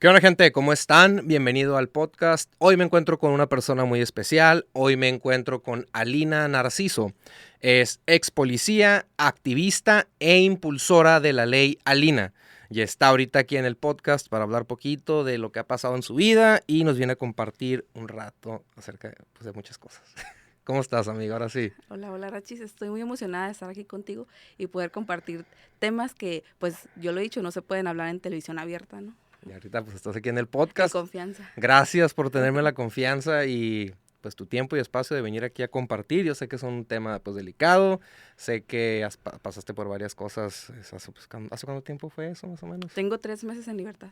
¿Qué onda, gente? ¿Cómo están? Bienvenido al podcast. Hoy me encuentro con una persona muy especial. Hoy me encuentro con Alina Narciso. Es ex policía, activista e impulsora de la ley Alina. Y está ahorita aquí en el podcast para hablar poquito de lo que ha pasado en su vida y nos viene a compartir un rato acerca de muchas cosas. ¿Cómo estás, amigo? Ahora sí. Hola Rachis, estoy muy emocionada de estar aquí contigo y poder compartir temas que, pues, yo lo he dicho, no se pueden hablar en televisión abierta, ¿no? Y ahorita pues estás aquí en el En podcast. confianza. Gracias por tenerme la confianza y pues tu tiempo y espacio de venir aquí a compartir. Yo sé que es un tema pues delicado, sé que pasaste por varias cosas. ¿Hace cuánto tiempo fue eso más o menos? Tengo 3 meses en libertad.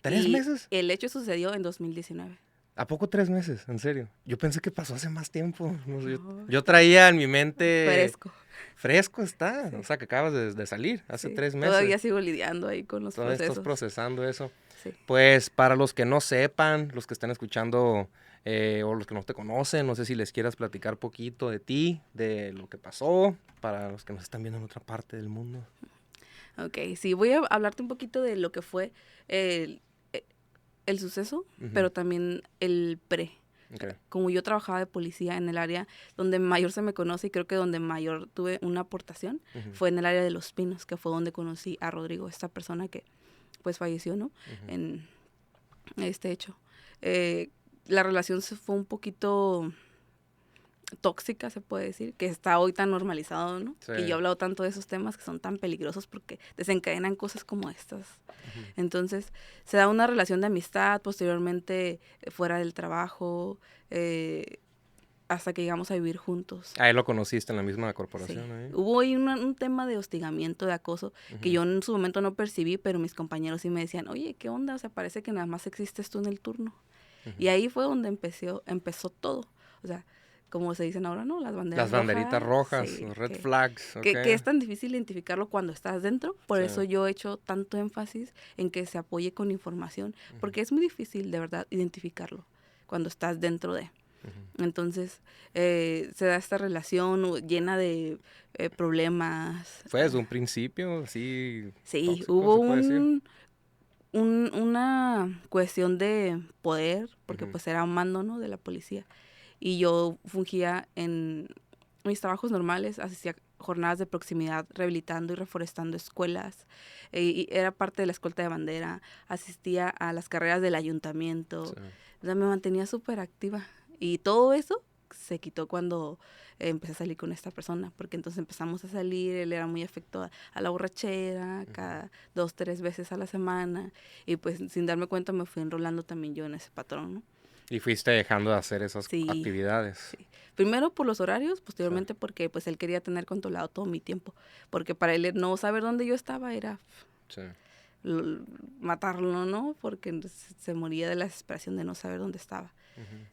¿3 Y meses? el hecho sucedió en 2019. ¿A poco 3 meses? En serio. Yo pensé que pasó hace más tiempo. No sé, No, yo traía en mi mente... fresco. Fresco está, Sí, o sea que acabas de salir hace sí. 3 meses. Todavía sigo lidiando ahí con los Todavía estás procesos. procesando eso. Sí. Pues para los que no sepan, los que están escuchando o los que no te conocen, no sé si les quieras platicar poquito de ti, de lo que pasó, para los que nos están viendo en otra parte del mundo. Ok, sí, voy a hablarte un poquito de lo que fue el, el suceso, pero también el pre. Okay. Como yo trabajaba de policía en el área donde mayor se me conoce y creo que donde mayor tuve una aportación fue en el área de Los Pinos, que fue donde conocí a Rodrigo, esta persona que pues falleció, ¿no? En este hecho. La relación se fue un poquito tóxica, se puede decir, que está hoy tan normalizado, ¿no? Sí. Que yo he hablado tanto de esos temas que son tan peligrosos porque desencadenan cosas como estas. Entonces, se da una relación de amistad, posteriormente fuera del trabajo, hasta que llegamos a vivir juntos. Ahí lo conociste en la misma corporación, Sí. ¿eh? Hubo ahí un tema de hostigamiento, de acoso, que yo en su momento no percibí, pero mis compañeros sí me decían, oye, ¿qué onda? O sea, parece que nada más existes tú en el turno. Y ahí fue donde empezó todo. O sea, como se dicen ahora, ¿no? Las banderas Las banderitas rojas, sí, los red flags, que es tan difícil identificarlo cuando estás dentro. Por Sí. eso yo he hecho tanto énfasis en que se apoye con información, porque es muy difícil, de verdad, identificarlo cuando estás dentro de. Entonces, se da esta relación llena de problemas. ¿Fue desde un principio así Sí, tóxico, hubo se puede decir? una cuestión de poder, porque pues era un mando, ¿no?, de la policía. Y yo fungía en mis trabajos normales, asistía jornadas de proximidad, rehabilitando y reforestando escuelas. Y era parte de la escolta de bandera, asistía a las carreras del ayuntamiento. Sí. O sea, me mantenía súper activa. Y todo eso se quitó cuando empecé a salir con esta persona, porque entonces empezamos a salir, él era muy afecto a la borrachera, cada 2, 3 veces a la semana, y pues sin darme cuenta me fui enrolando también yo en ese patrón, ¿no? Y fuiste dejando de hacer esas Sí, actividades. sí. Primero por los horarios, posteriormente porque pues él quería tener controlado todo mi tiempo, porque para él no saber dónde yo estaba era Sí. matarlo, ¿no? Porque se moría de la desesperación de no saber dónde estaba.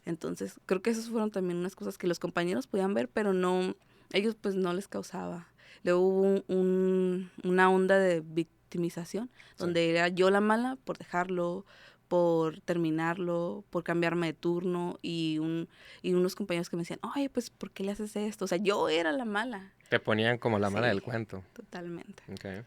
Entonces, creo que esas fueron también unas cosas que los compañeros podían ver, pero no, ellos pues no les causaba. Luego hubo una onda de victimización, donde era yo la mala por dejarlo, por terminarlo, por cambiarme de turno, y unos compañeros que me decían, oye, pues, ¿por qué le haces esto? O sea, yo era la mala. Te ponían como la mala Sí, del cuento. totalmente. Okay.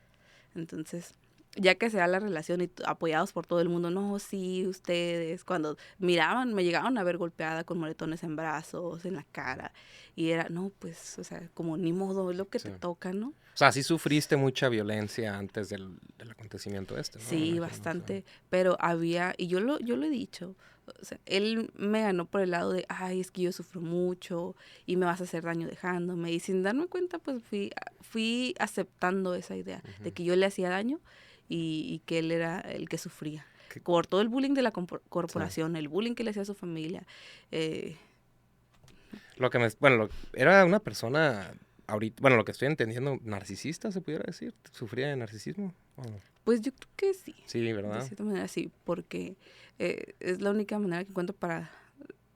Entonces, ya que se da la relación y apoyados por todo el mundo, no, sí, ustedes, cuando miraban, me llegaban a ver golpeada con moretones en brazos, en la cara, y era, no, pues, o sea, como ni modo, es lo que Sí. te toca, ¿no? O sea, sí sufriste mucha violencia antes del acontecimiento este, ¿no? Sí, bastante, pero había, y yo lo he dicho, o sea, él me ganó por el lado de, ay, es que yo sufro mucho y me vas a hacer daño dejándome, y sin darme cuenta, pues fui aceptando esa idea de que yo le hacía daño y que él era el que sufría. Por todo el bullying de la corporación, el bullying que le hacía a su familia. Era una persona, ahorita, bueno, lo que estoy entendiendo, narcisista, se pudiera decir. ¿Sufría de narcisismo? Pues yo creo que sí. Sí, ¿verdad? De cierta manera sí, porque es la única manera que encuentro para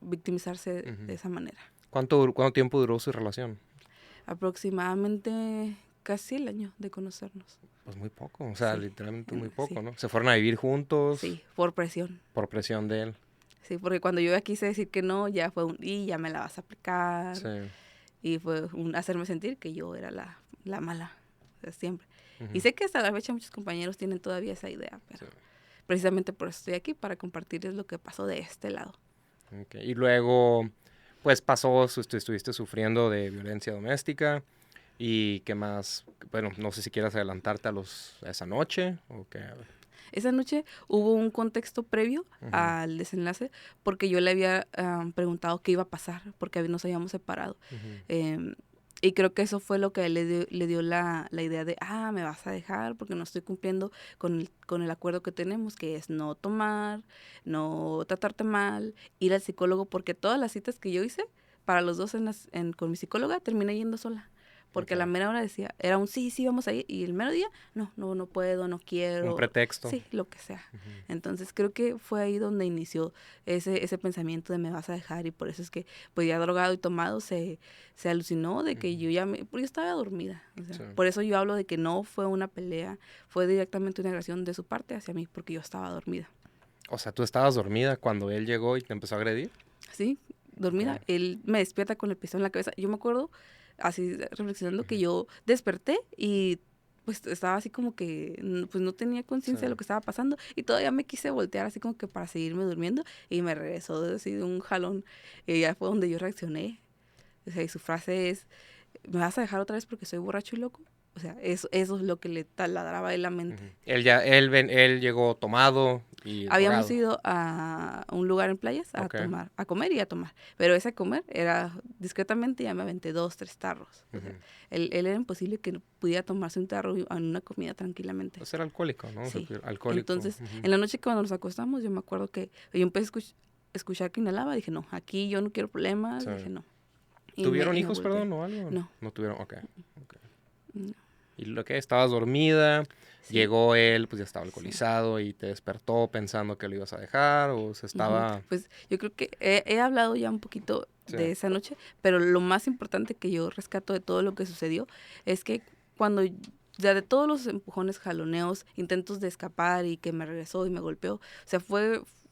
victimizarse de esa manera. ¿Cuánto tiempo duró su relación? Aproximadamente casi el año de conocernos. Pues muy poco, o sea, Sí, literalmente muy poco, sí. ¿no? ¿Se fueron a vivir juntos? Sí, por presión. Por presión de él. Sí, porque cuando yo ya quise decir que no, ya fue y ya me la vas a aplicar. Sí. Y fue hacerme sentir que yo era la mala, o sea, siempre. Y sé que hasta la fecha muchos compañeros tienen todavía esa idea, precisamente por eso estoy aquí, para compartirles lo que pasó de este lado. Okay. Y luego, pues estuviste sufriendo de violencia doméstica. ¿Y qué más? Bueno, no sé si quieras adelantarte a esa noche o qué. Esa noche hubo un contexto previo al desenlace, porque yo le había preguntado qué iba a pasar, porque nos habíamos separado. Y creo que eso fue lo que a él le dio la idea de, me vas a dejar porque no estoy cumpliendo con el acuerdo que tenemos, que es no tomar, no tratarte mal, ir al psicólogo, porque todas las citas que yo hice para los dos con mi psicóloga terminé yendo sola. Porque a la mera hora decía, era un sí, vamos a ir. Y el mero día, no puedo, no quiero. Un pretexto. Sí, lo que sea. Entonces creo que fue ahí donde inició ese pensamiento de me vas a dejar. Y por eso es que, pues ya drogado y tomado, se alucinó de que porque yo estaba dormida. O sea, por eso yo hablo de que no fue una pelea, fue directamente una agresión de su parte hacia mí, porque yo estaba dormida. O sea, ¿tú estabas dormida cuando él llegó y te empezó a agredir? Sí, dormida. Él me despierta con el pistón en la cabeza. Yo me acuerdo, así reflexionando, que yo desperté y pues estaba así como que pues no tenía conciencia de lo que estaba pasando, y todavía me quise voltear así como que para seguirme durmiendo, y me regresó así de un jalón, y ya fue donde yo reaccioné. O sea, y su frase es, ¿me vas a dejar otra vez porque soy borracho y loco? O sea, eso es lo que le taladraba en la mente. Él llegó tomado y Habíamos drogado. ido a un lugar en playas a tomar, a comer y a tomar. Pero ese comer era discretamente, ya me aventé 2, 3 tarros. O sea, él era imposible que pudiera tomarse un tarro en una comida tranquilamente. Pues era alcohólico, ¿no? Sí. Alcohólico. Entonces, en la noche cuando nos acostamos, yo me acuerdo que yo empecé a escuchar que inhalaba. Dije, no, aquí yo no quiero problemas. Sí. Dije, no. ¿Tuvieron hijos, perdón, o algo? No. No tuvieron, ok. No. Y lo que estabas dormida, Sí. Llegó él, pues ya estaba alcoholizado y te despertó pensando que lo ibas a dejar o se estaba... Pues yo creo que he hablado ya un poquito de esa noche, pero lo más importante que yo rescato de todo lo que sucedió es que cuando ya de todos los empujones, jaloneos, intentos de escapar y que me regresó y me golpeó, o sea,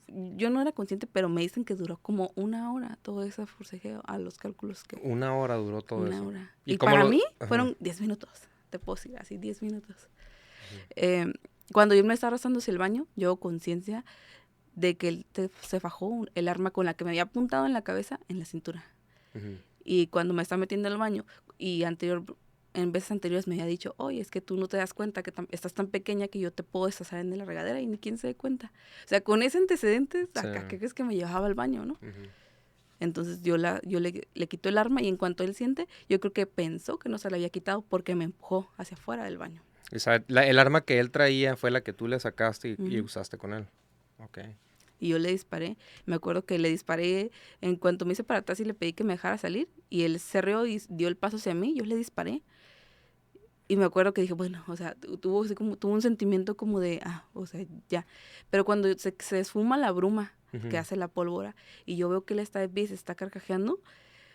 yo no era consciente, pero me dicen que duró como 1 hora todo ese forcejeo, a los cálculos que... 1 hora duró todo eso. 1 hora. Y para mí fueron 10 minutos, te puedo decir, así 10 minutos. Cuando yo me estaba arrastrando hacia el baño, yo hago conciencia de que él se fajó el arma con la que me había apuntado en la cabeza, en la cintura. Y cuando me estaba metiendo al baño, y en veces anteriores me había dicho, oye, es que tú no te das cuenta que estás tan pequeña que yo te puedo destazar en la regadera y ni quién se dé cuenta. O sea, con ese antecedente, acá, ¿qué crees que me llevaba al baño, no? Entonces yo le quito el arma, y en cuanto él siente, yo creo que pensó que no se la había quitado porque me empujó hacia afuera del baño. O sea, el arma que él traía fue la que tú le sacaste y usaste con él. Ok. Y yo le disparé. Me acuerdo que le disparé en cuanto me hice para atrás y le pedí que me dejara salir. Y él se rió y dio el paso hacia mí. Yo le disparé. Y me acuerdo que dije, bueno, o sea, tuvo un sentimiento como de, o sea, ya. Pero cuando se esfuma la bruma que hace la pólvora y yo veo que él está de pie, se está carcajeando,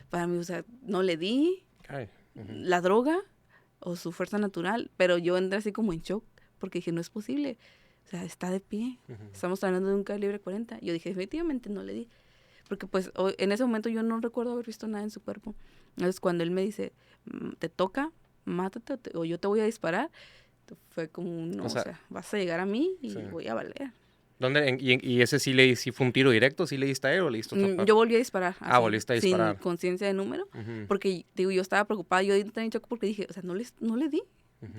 para mí, o sea, no le di la droga o su fuerza natural, pero yo entré así como en shock porque dije, no es posible. O sea, está de pie. Estamos hablando de un calibre 40. Yo dije, definitivamente no le di. Porque pues en ese momento yo no recuerdo haber visto nada en su cuerpo. Entonces cuando él me dice, te toca, mátate o yo te voy a disparar, fue como, no, o sea, vas a llegar a mí y voy a valer. ¿Dónde? ¿Y ese sí fue un tiro directo? ¿Sí le diste a él o le diste otra parte? Yo volví a disparar. Así, volviste a disparar. Sin conciencia de número. Porque, digo, yo estaba preocupada. Yo entré en shock porque dije, o sea, no le di.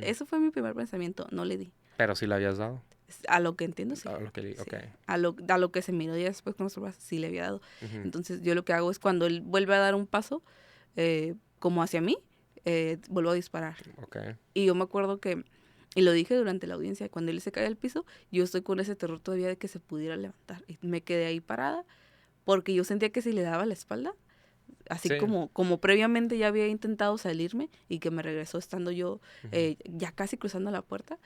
Eso fue mi primer pensamiento, no le di. Pero sí le habías dado. A lo que entiendo, sí. A lo que, sí. A lo que se miró ya después con los brazos, sí le había dado. Entonces, yo lo que hago es cuando él vuelve a dar un paso, como hacia mí, vuelvo a disparar. Y yo me acuerdo que, y lo dije durante la audiencia, cuando él se cae al piso, yo estoy con ese terror todavía de que se pudiera levantar. Y me quedé ahí parada, porque yo sentía que si le daba la espalda, así como previamente ya había intentado salirme, y que me regresó estando yo ya casi cruzando la puerta,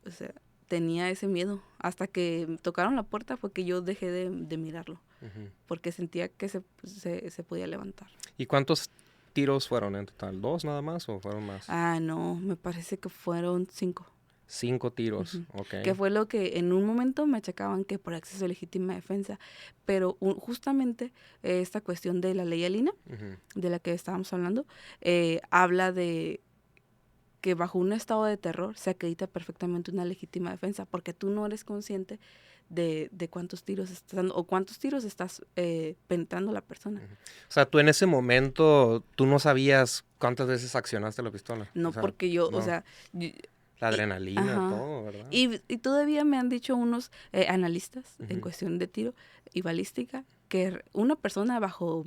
o sea, tenía ese miedo. Hasta que tocaron la puerta fue que yo dejé de mirarlo, porque sentía que se podía levantar. ¿Y cuántos tiros fueron en total? ¿2 nada más o fueron más? No, me parece que fueron 5. 5 tiros, Que fue lo que en un momento me achacaban que por acceso a legítima defensa. Pero justamente esta cuestión de la ley Alina, de la que estábamos hablando, habla de que bajo un estado de terror se acredita perfectamente una legítima defensa, porque tú no eres consciente de cuántos tiros estás dando o cuántos tiros estás penetrando a la persona. O sea, tú en ese momento, tú no sabías cuántas veces accionaste la pistola. No, O sea, porque yo, o no. sea, La adrenalina, ajá. todo, ¿verdad? Y todavía me han dicho unos analistas en Ujú. cuestión de tiro y balística que una persona bajo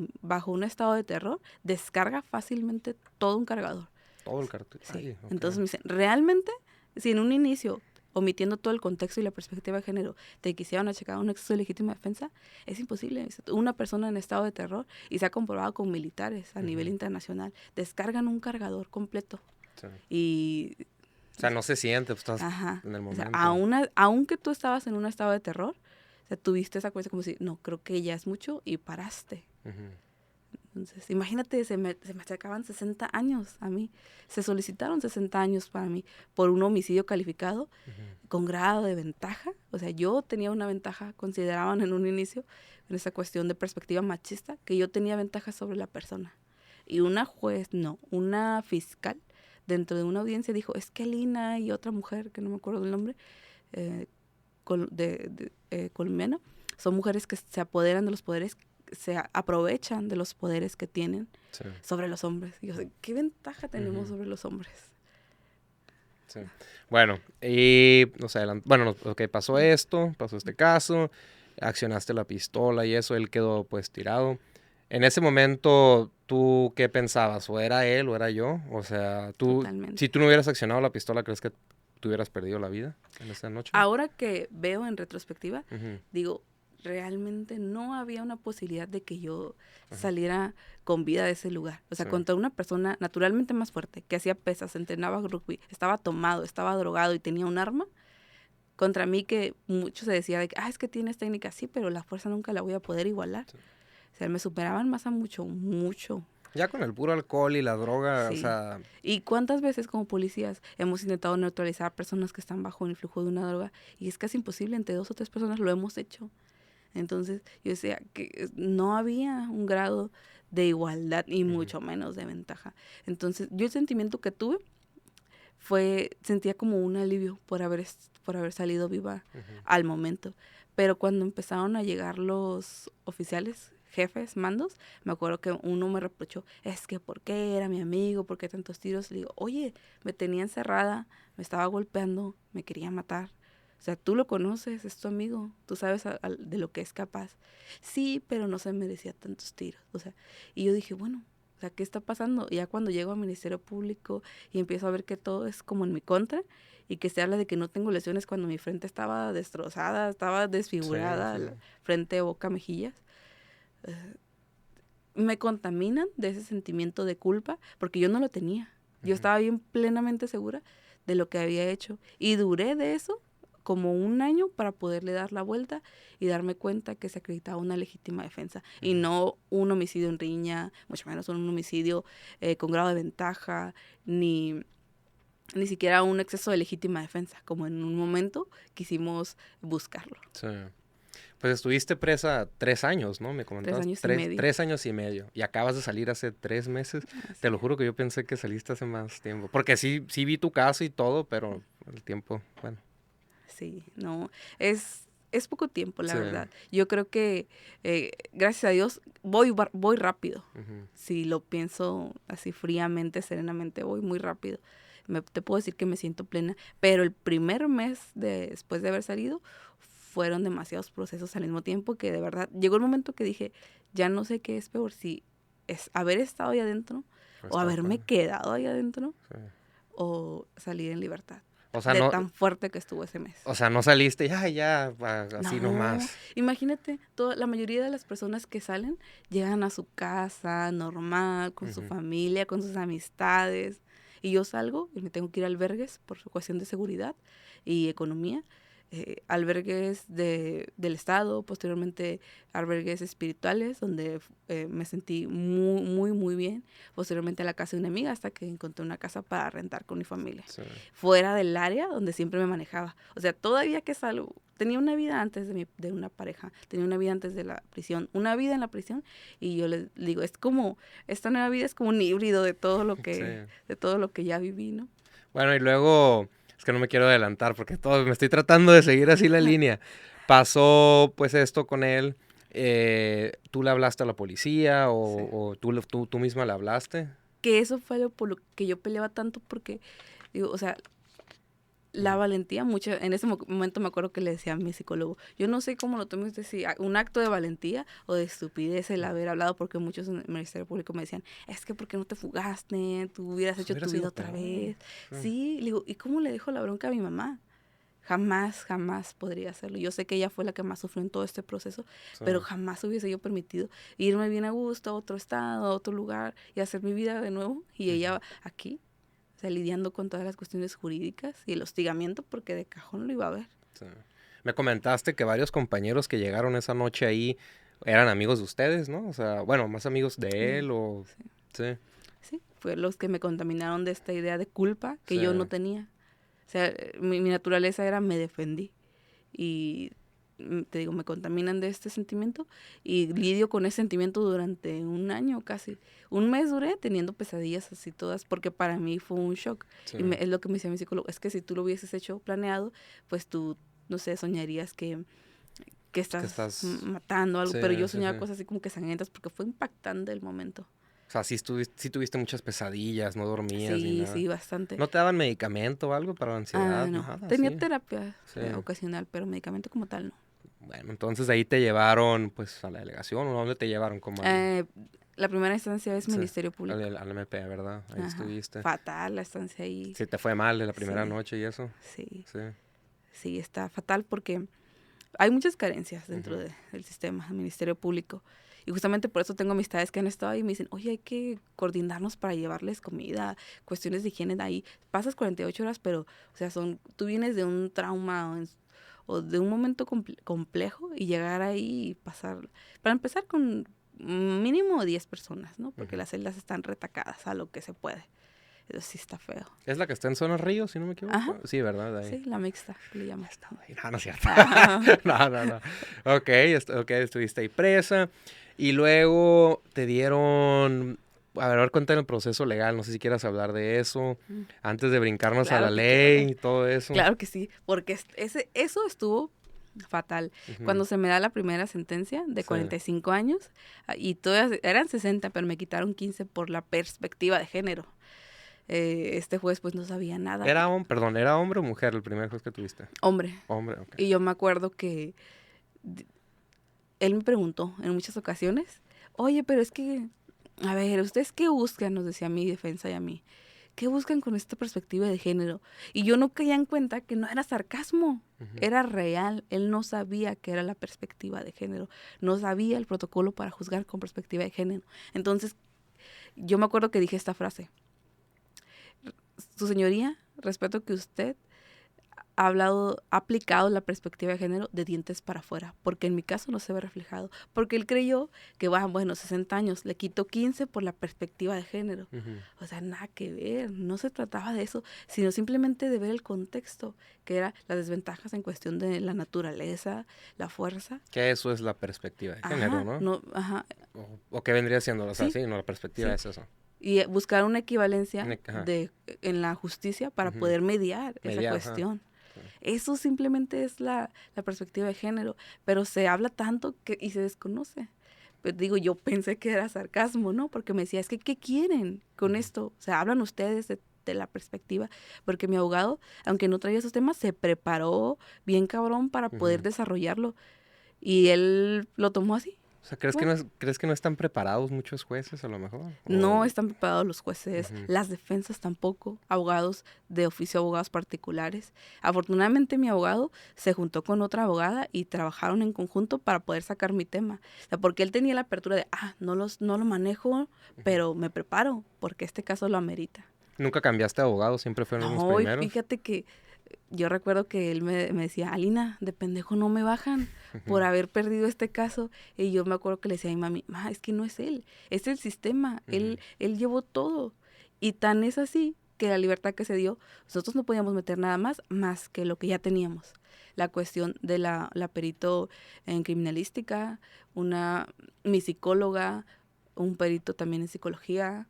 un estado de terror descarga fácilmente todo un cargador. Todo el cartucho. Sí. Ay, ok. Entonces me dicen, realmente, si en un inicio, omitiendo todo el contexto y la perspectiva de género, te quisieran checar un exceso de legítima defensa, es imposible. Una persona en estado de terror, y se ha comprobado con militares a nivel internacional, descargan un cargador completo. Sí. Y O sea, no se siente, pues estás ajá. en el O sea, momento. aunque tú estabas en un estado de terror, o sea, tuviste esa cosa como si, no, creo que ya es mucho y paraste. Ujú. Entonces, imagínate, se me acercaban 60 años a mí. Se solicitaron 60 años para mí por un homicidio calificado con grado de ventaja. O sea, yo tenía una ventaja, consideraban en un inicio, en esa cuestión de perspectiva machista, que yo tenía ventaja sobre la persona. Y una juez, no, una fiscal, dentro de una audiencia dijo, es que Lina y otra mujer, que no me acuerdo del nombre, colombiana, son mujeres que se apoderan de los poderes, se aprovechan de los poderes que tienen Sí. sobre los hombres. Y yo sé, ¿qué ventaja tenemos sobre los hombres? Sí. Bueno, y no sé, bueno, ok, pasó esto, pasó este caso, accionaste la pistola y eso, él quedó pues tirado. En ese momento, ¿tú qué pensabas? ¿O era él o era yo? O sea, si Totalmente. tú no hubieras accionado la pistola, ¿crees que tú hubieras perdido la vida en esa noche? Ahora que veo en retrospectiva, Ujú. digo, realmente no había una posibilidad de que yo saliera con vida de ese lugar. O sea, Sí. contra una persona naturalmente más fuerte, que hacía pesas, entrenaba rugby, estaba tomado, estaba drogado y tenía un arma, contra mí que mucho se decía de que, es que tienes técnica, sí, pero la fuerza nunca la voy a poder igualar. Sí. O sea, me superaban más a mucho, mucho. Ya con el puro alcohol y la droga, o Sí. sea, ¿Y cuántas veces como policías hemos intentado neutralizar a personas que están bajo el influjo de una droga? Y es casi imposible, entre 2 o 3 personas lo hemos hecho. Entonces, yo decía que no había un grado de igualdad y mucho menos de ventaja. Entonces, yo el sentimiento que tuve sentía como un alivio por haber salido viva al momento. Pero cuando empezaron a llegar los oficiales, jefes, mandos, me acuerdo que uno me reprochó, es que ¿por qué era mi amigo? ¿Por qué tantos tiros? Le digo, oye, me tenía encerrada, me estaba golpeando, me quería matar. O sea, tú lo conoces, es tu amigo, tú sabes de lo que es capaz. Sí, pero no se merecía tantos tiros. O sea, y yo dije, bueno, o sea, ¿qué está pasando? Y ya cuando llego al Ministerio Público y empiezo a ver que todo es como en mi contra y que se habla de que no tengo lesiones cuando mi frente estaba destrozada, estaba desfigurada, sí, sí. frente, boca, mejillas, me contaminan de ese sentimiento de culpa porque yo no lo tenía. Yo estaba bien plenamente segura de lo que había hecho y duré de eso como un año para poderle dar la vuelta y darme cuenta que se acreditaba una legítima defensa y no un homicidio en riña, mucho menos un homicidio con grado de ventaja, ni siquiera un exceso de legítima defensa, como en un momento quisimos buscarlo. Sí. Pues estuviste presa 3 años, ¿no? Me 3 comentabas. años y medio. 3 años y medio. Y acabas de salir hace 3 meses. Así Te lo juro que yo pensé que saliste hace más tiempo. Porque sí vi tu caso y todo, pero el tiempo, bueno. Sí, no, es poco tiempo, la Sí. verdad. Yo creo que, gracias a Dios, voy rápido. Ujú. Si lo pienso así fríamente, serenamente, voy muy rápido. Te puedo decir que me siento plena, pero el primer mes después de haber salido, fueron demasiados procesos al mismo tiempo que de verdad llegó el momento que dije, ya no sé qué es peor, si es haber estado ahí adentro Pues o está haberme fuera. quedado ahí adentro Sí. o salir en libertad. O sea, De no, tan fuerte que estuvo ese mes. o sea, no saliste ya, así No, nomás. imagínate, la mayoría de las personas que salen llegan a su casa normal, con su Ujú. familia, con sus amistades. Y yo salgo y me tengo que ir a albergues por su cuestión de seguridad y economía. Albergues del Estado, posteriormente albergues espirituales, donde me sentí muy, muy, muy bien. Posteriormente a la casa de una amiga hasta que encontré una casa para rentar con mi familia. Sí. Fuera del área donde siempre me manejaba. O sea, todavía que salgo, tenía una vida antes de una pareja, tenía una vida antes de la prisión, una vida en la prisión, y yo les digo, esta nueva vida es como un híbrido de todo lo Sí. que ya viví, ¿no? Bueno, y luego, es que no me quiero adelantar porque todo, me estoy tratando de seguir así la línea. Pasó pues esto con él. ¿Tú le hablaste a la policía Sí. o tú misma le hablaste? Que eso fue lo por lo que yo peleaba tanto porque, digo, o sea, la Ujú. valentía, mucho, en ese momento me acuerdo que le decía a mi psicólogo, yo no sé cómo lo tomes de si un acto de valentía o de estupidez el haber hablado, porque muchos en el Ministerio Público me decían, es que ¿por qué no te fugaste? Tú hubieras Pues hecho hubiera tu vida sido otra peor. vez. Sí. Sí, le digo, ¿y cómo le dejo la bronca a mi mamá? Jamás, jamás podría hacerlo. Yo sé que ella fue la que más sufrió en todo este proceso, Sí. pero jamás hubiese yo permitido irme bien a gusto a otro estado, a otro lugar y hacer mi vida de nuevo. Y Ujú. ella aquí, o sea, lidiando con todas las cuestiones jurídicas y el hostigamiento, porque de cajón lo iba a ver. Sí. Me comentaste que varios compañeros que llegaron esa noche ahí eran amigos de ustedes, ¿no? O sea, bueno, más amigos de Mm, él o... sí, Sí, sí, fue los que me contaminaron de esta idea de culpa que sí. yo no tenía. O sea, mi naturaleza era me defendí. Y te digo, me contaminan de este sentimiento y lidio con ese sentimiento durante un año casi. Un mes duré teniendo pesadillas así todas porque para mí fue un shock. Sí. Y es lo que me decía mi psicólogo, es que si tú lo hubieses hecho planeado, pues tú, no sé, soñarías que Que estás estás... matando algo, Sí, pero yo sí, sí. soñaba cosas así como que sangrientas porque fue impactante el momento. O sea, sí tuviste muchas pesadillas, no dormías ni Sí, nada. sí, bastante. ¿No te daban medicamento o algo para la Ah, ansiedad? no, Nada, tenía sí. terapia Sí. ocasional, pero medicamento como tal no. Bueno, entonces de ahí te llevaron, pues, a la delegación, ¿o dónde te llevaron? Como al... Eh, la primera instancia es Sí, Ministerio Público. al MP, ¿verdad? Ahí Ajá, estuviste. fatal la estancia ahí. Sí, te fue mal de la primera Sí, noche y eso. sí, Sí. sí, está fatal porque hay muchas carencias dentro Ujú. del sistema, del Ministerio Público. Y justamente por eso tengo amistades que han estado ahí y me dicen, oye, hay que coordinarnos para llevarles comida, cuestiones de higiene de ahí. Pasas 48 horas, pero, o sea, tú vienes de un trauma o de un momento complejo y llegar ahí y pasar, para empezar con mínimo 10 personas, ¿no? Porque Ujú. las celdas están retacadas a lo que se puede. Eso sí está feo. Es la que está en Zona Río, si no me Ajá, equivoco. Sí, ¿verdad? Ahí. sí, la mixta, que le Ya llaman. estaba ahí. No, no es cierto. Ah, No, no, no. Ok, ok, estuviste ahí presa. Y luego te dieron... A ver, cuéntame el proceso legal. No sé si quieras hablar de eso. Antes de brincarnos a la claro que quiero ley hablar. y todo eso. Claro que sí, porque eso estuvo fatal. Ujú. Cuando se me da la primera sentencia de Sí. 45 años, y todas eran 60, pero me quitaron 15 por la perspectiva de género. Este juez pues no sabía nada. Perdón, ¿era hombre o mujer el primer juez que tuviste? Hombre, Hombre, ok. y yo me acuerdo que él me preguntó en muchas ocasiones, oye, pero es que, a ver, ¿ustedes qué buscan? Nos decía mi defensa y a mí. ¿Qué buscan con esta perspectiva de género? Y yo no caía en cuenta que no era sarcasmo, Ujú. era real. Él no sabía que era la perspectiva de género, no sabía el protocolo para juzgar con perspectiva de género. Entonces, yo me acuerdo que dije esta frase, Su señoría, respeto que usted ha aplicado la perspectiva de género de dientes para afuera, porque en mi caso no se ve reflejado, porque él creyó que, bueno, 60 años, le quito 15 por la perspectiva de género. Ujú. O sea, nada que ver, no se trataba de eso, sino simplemente de ver el contexto, que era las desventajas en cuestión de la naturaleza, la fuerza. Que eso es la perspectiva de género, Ajá, ¿no? no, ajá, O qué vendría siendo, o sea, sí, sí, no, la perspectiva sí. es eso. Y buscar una equivalencia Ajá. en la justicia para Ujú. poder mediar esa Mediar, ajá. cuestión. Sí. Eso simplemente es la perspectiva de género, pero se habla tanto y se desconoce. Pues digo, yo pensé que era sarcasmo, ¿no? Porque me decía, es que, ¿qué quieren con Ujú. esto? O sea, hablan ustedes de la perspectiva, porque mi abogado, aunque no traía esos temas, se preparó bien cabrón para poder Ujú. desarrollarlo. Y él lo tomó así. O sea, ¿crees que Bueno, crees que no están preparados muchos jueces a lo mejor? no O... están preparados los jueces, Ujú. las defensas tampoco, abogados de oficio, abogados particulares. Afortunadamente mi abogado se juntó con otra abogada y trabajaron en conjunto para poder sacar mi tema. O sea, porque él tenía la apertura de, no lo manejo, Ujú. pero me preparo porque este caso lo amerita. ¿Nunca cambiaste de abogado? ¿Siempre fueron los No, y primeros? fíjate que yo recuerdo que él me decía, Alina, de pendejo no me bajan por Ujú. haber perdido este caso. Y yo me acuerdo que le decía a mi mami, es que no es él, es el sistema, Ujú. él llevó todo. Y tan es así que la libertad que se dio, nosotros no podíamos meter nada más que lo que ya teníamos. La cuestión de la perito en criminalística, mi psicóloga, un perito también en psicología,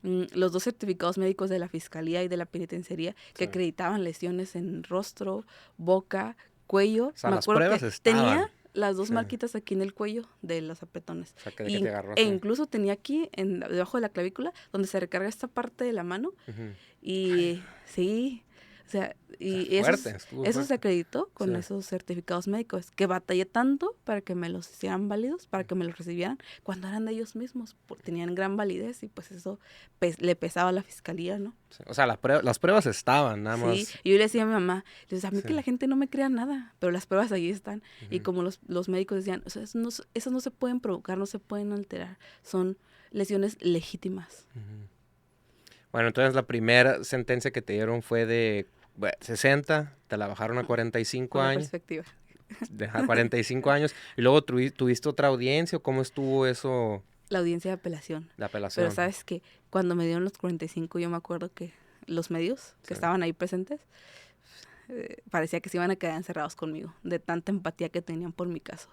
los 2 certificados médicos de la Fiscalía y de la Penitenciaría que Sí. acreditaban lesiones en rostro, boca, cuello. O sea, Me las acuerdo pruebas que estaban. tenía las 2 Sí. marquitas aquí en el cuello de los apretones. O sea, que te agarró E así. incluso tenía aquí, debajo de la clavícula, donde se recarga esta parte de la mano. Ujú. Y sí, o sea, O sea, y fuerte, estuvo eso se fuerte. acreditó con Sí. esos certificados médicos, que batallé tanto para que me los hicieran válidos, para que me los recibieran, cuando eran de ellos mismos, tenían gran validez y pues eso le pesaba a la fiscalía, ¿no? Sí. O sea, las pruebas estaban, nada Sí, más. y yo le decía a mi mamá, le decía, a mí Sí. que la gente no me crea nada, pero las pruebas ahí están. Y Ujú. como los médicos decían, o sea, esas no se pueden provocar, no se pueden alterar, son lesiones legítimas. Ujú. Bueno, entonces la primera sentencia que te dieron fue de 60, te la bajaron a 45 Con la años, perspectiva. a 45 años, y luego tuviste otra audiencia, ¿o cómo estuvo eso, La audiencia de apelación. la Pero apelación? sabes que cuando me dieron los 45, yo me acuerdo que los medios que Sí. estaban ahí presentes parecía que se iban a quedar encerrados conmigo, de tanta empatía que tenían por mi caso.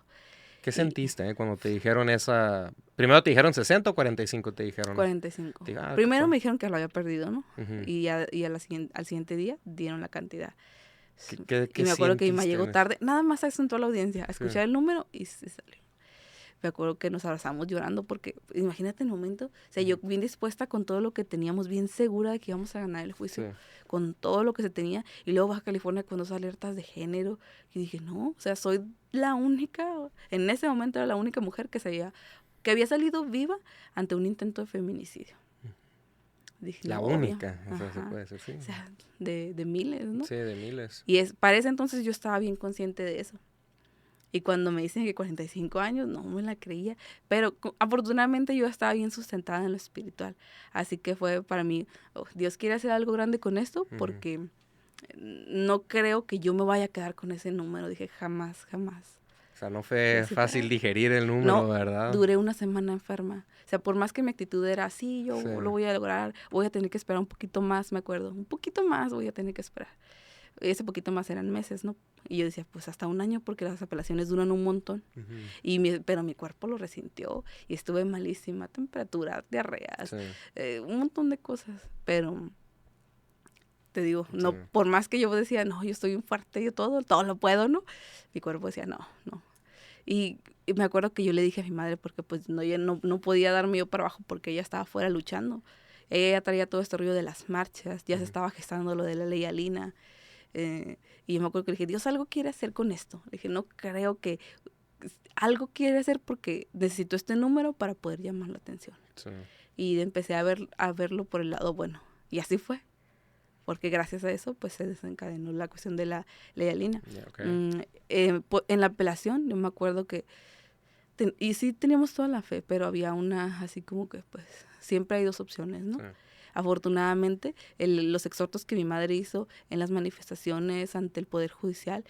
¿Qué Y sentiste cuando te dijeron esa? Primero te dijeron 60 o 45 te dijeron. 45. Te dije, qué Primero fue. me dijeron que lo había perdido, ¿no? Ujú. Y al siguiente día dieron la cantidad. ¿Qué Y me acuerdo que mi mamá sientiste llegó en eso? tarde, nada más entró a la audiencia, a Sí. escuchar el número y se salió. Me acuerdo que nos abrazamos llorando porque, imagínate el momento, o sea, yo bien dispuesta con todo lo que teníamos, bien segura de que íbamos a ganar el juicio, Sí. con todo lo que se tenía, y luego Baja California con 2 alertas de género, y dije, no, o sea, soy la única, en ese momento era la única mujer que había salido viva ante un intento de feminicidio. Dije, La no, única, o sea, se ajá, puede decir, sí. o sea, de miles, ¿no? Sí, de miles. Y para ese entonces yo estaba bien consciente de eso. Y cuando me dicen que 45 años, no me la creía. Pero afortunadamente yo estaba bien sustentada en lo espiritual. Así que fue para mí, oh, Dios quiere hacer algo grande con esto porque no creo que yo me vaya a quedar con ese número. Dije, jamás, jamás. O sea, no Y fue así fácil fue. digerir el número, No, ¿verdad? duré una semana enferma. O sea, por más que mi actitud era así, yo Sí. lo voy a lograr, voy a tener que esperar un poquito más, me acuerdo. Un poquito más voy a tener que esperar. Ese poquito más eran meses, ¿no? Y yo decía, pues hasta un año porque las apelaciones duran un montón. Ujú. Pero mi cuerpo lo resintió y estuve malísima, temperatura, diarreas, Sí. Un montón de cosas. Pero te digo, Sí. no, por más que yo decía, no, yo estoy bien fuerte, yo todo lo puedo, ¿no? Mi cuerpo decía, no, no. Y me acuerdo que yo le dije a mi madre, porque pues no, ella no podía darme yo para abajo porque ella estaba afuera luchando. Ella ya traía todo este rollo de las marchas, ya se estaba gestando lo de la ley Alina. Y yo me acuerdo que le dije, Dios algo quiere hacer con esto. Le dije, no creo que algo quiere hacer porque necesito este número para poder llamar la atención. Sí. Y empecé a verlo por el lado bueno. Y así fue. Porque gracias a eso, pues se desencadenó la cuestión de la ley Alina. Yeah, okay. En la apelación, yo me acuerdo que, y sí teníamos toda la fe, pero había una así como que, pues, siempre hay 2 opciones, ¿no? Sí. Afortunadamente, los exhortos que mi madre hizo en las manifestaciones ante el Poder Judicial,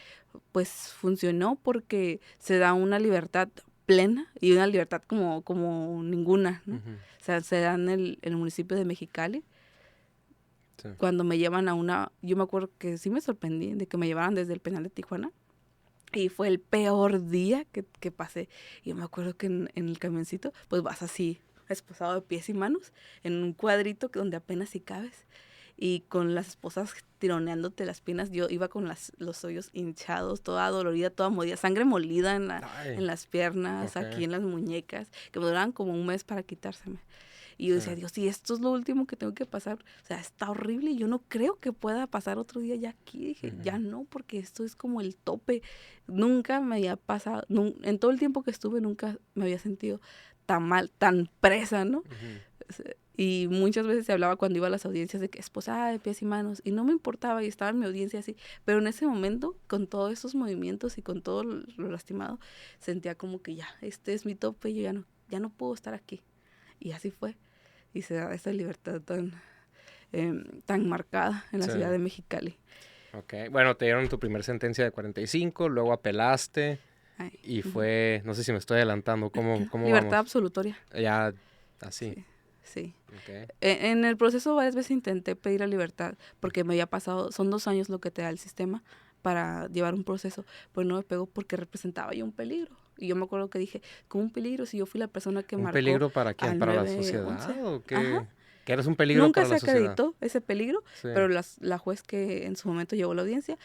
pues funcionó porque se da una libertad plena y una libertad como ninguna, ¿no? Ujú. O sea, se da en el municipio de Mexicali. Sí. Cuando me llevan yo me acuerdo que sí me sorprendí de que me llevaran desde el penal de Tijuana. Y fue el peor día que pasé. Y yo me acuerdo que en el camioncito, pues vas así, esposado de pies y manos, en un cuadrito donde apenas si cabes. Y con las esposas tironeándote las piernas, yo iba con los hoyos hinchados, toda dolorida, toda molida, sangre molida Ay, en las piernas, ok. aquí en las muñecas, que me duraban como un mes para quitárseme. Y yo decía, Sí. Dios, si esto es lo último que tengo que pasar, o sea, está horrible y yo no creo que pueda pasar otro día ya aquí. Dije, ya no, porque esto es como el tope. Nunca me había pasado, en todo el tiempo que estuve, nunca me había sentido tan mal, tan presa, ¿no? Ujú. Y muchas veces se hablaba cuando iba a las audiencias de que esposada de pies y manos, y no me importaba, y estaba en mi audiencia así, pero en ese momento, con todos esos movimientos y con todo lo lastimado, sentía como que ya, este es mi tope, yo ya no puedo estar aquí. Y así fue, y se da esa libertad tan marcada en la Sí. ciudad de Mexicali. Ok, bueno, te dieron tu primer sentencia de 45, luego apelaste Ay, y fue, no sé si me estoy adelantando, ¿cómo libertad vamos? absolutoria. Ya, así. Sí, sí. Ok. En el proceso varias veces intenté pedir la libertad porque me había pasado, son 2 años lo que te da el sistema para llevar un proceso, pero no me pegó porque representaba yo un peligro. Y yo me acuerdo que dije, ¿cómo un peligro si yo fui la persona que ¿Un marcó peligro para quién? al ¿Para la 911? sociedad o Ajá. qué Que eres un peligro Nunca para se la sociedad. acreditó ese peligro, Sí. pero la juez que en su momento llevó la audiencia,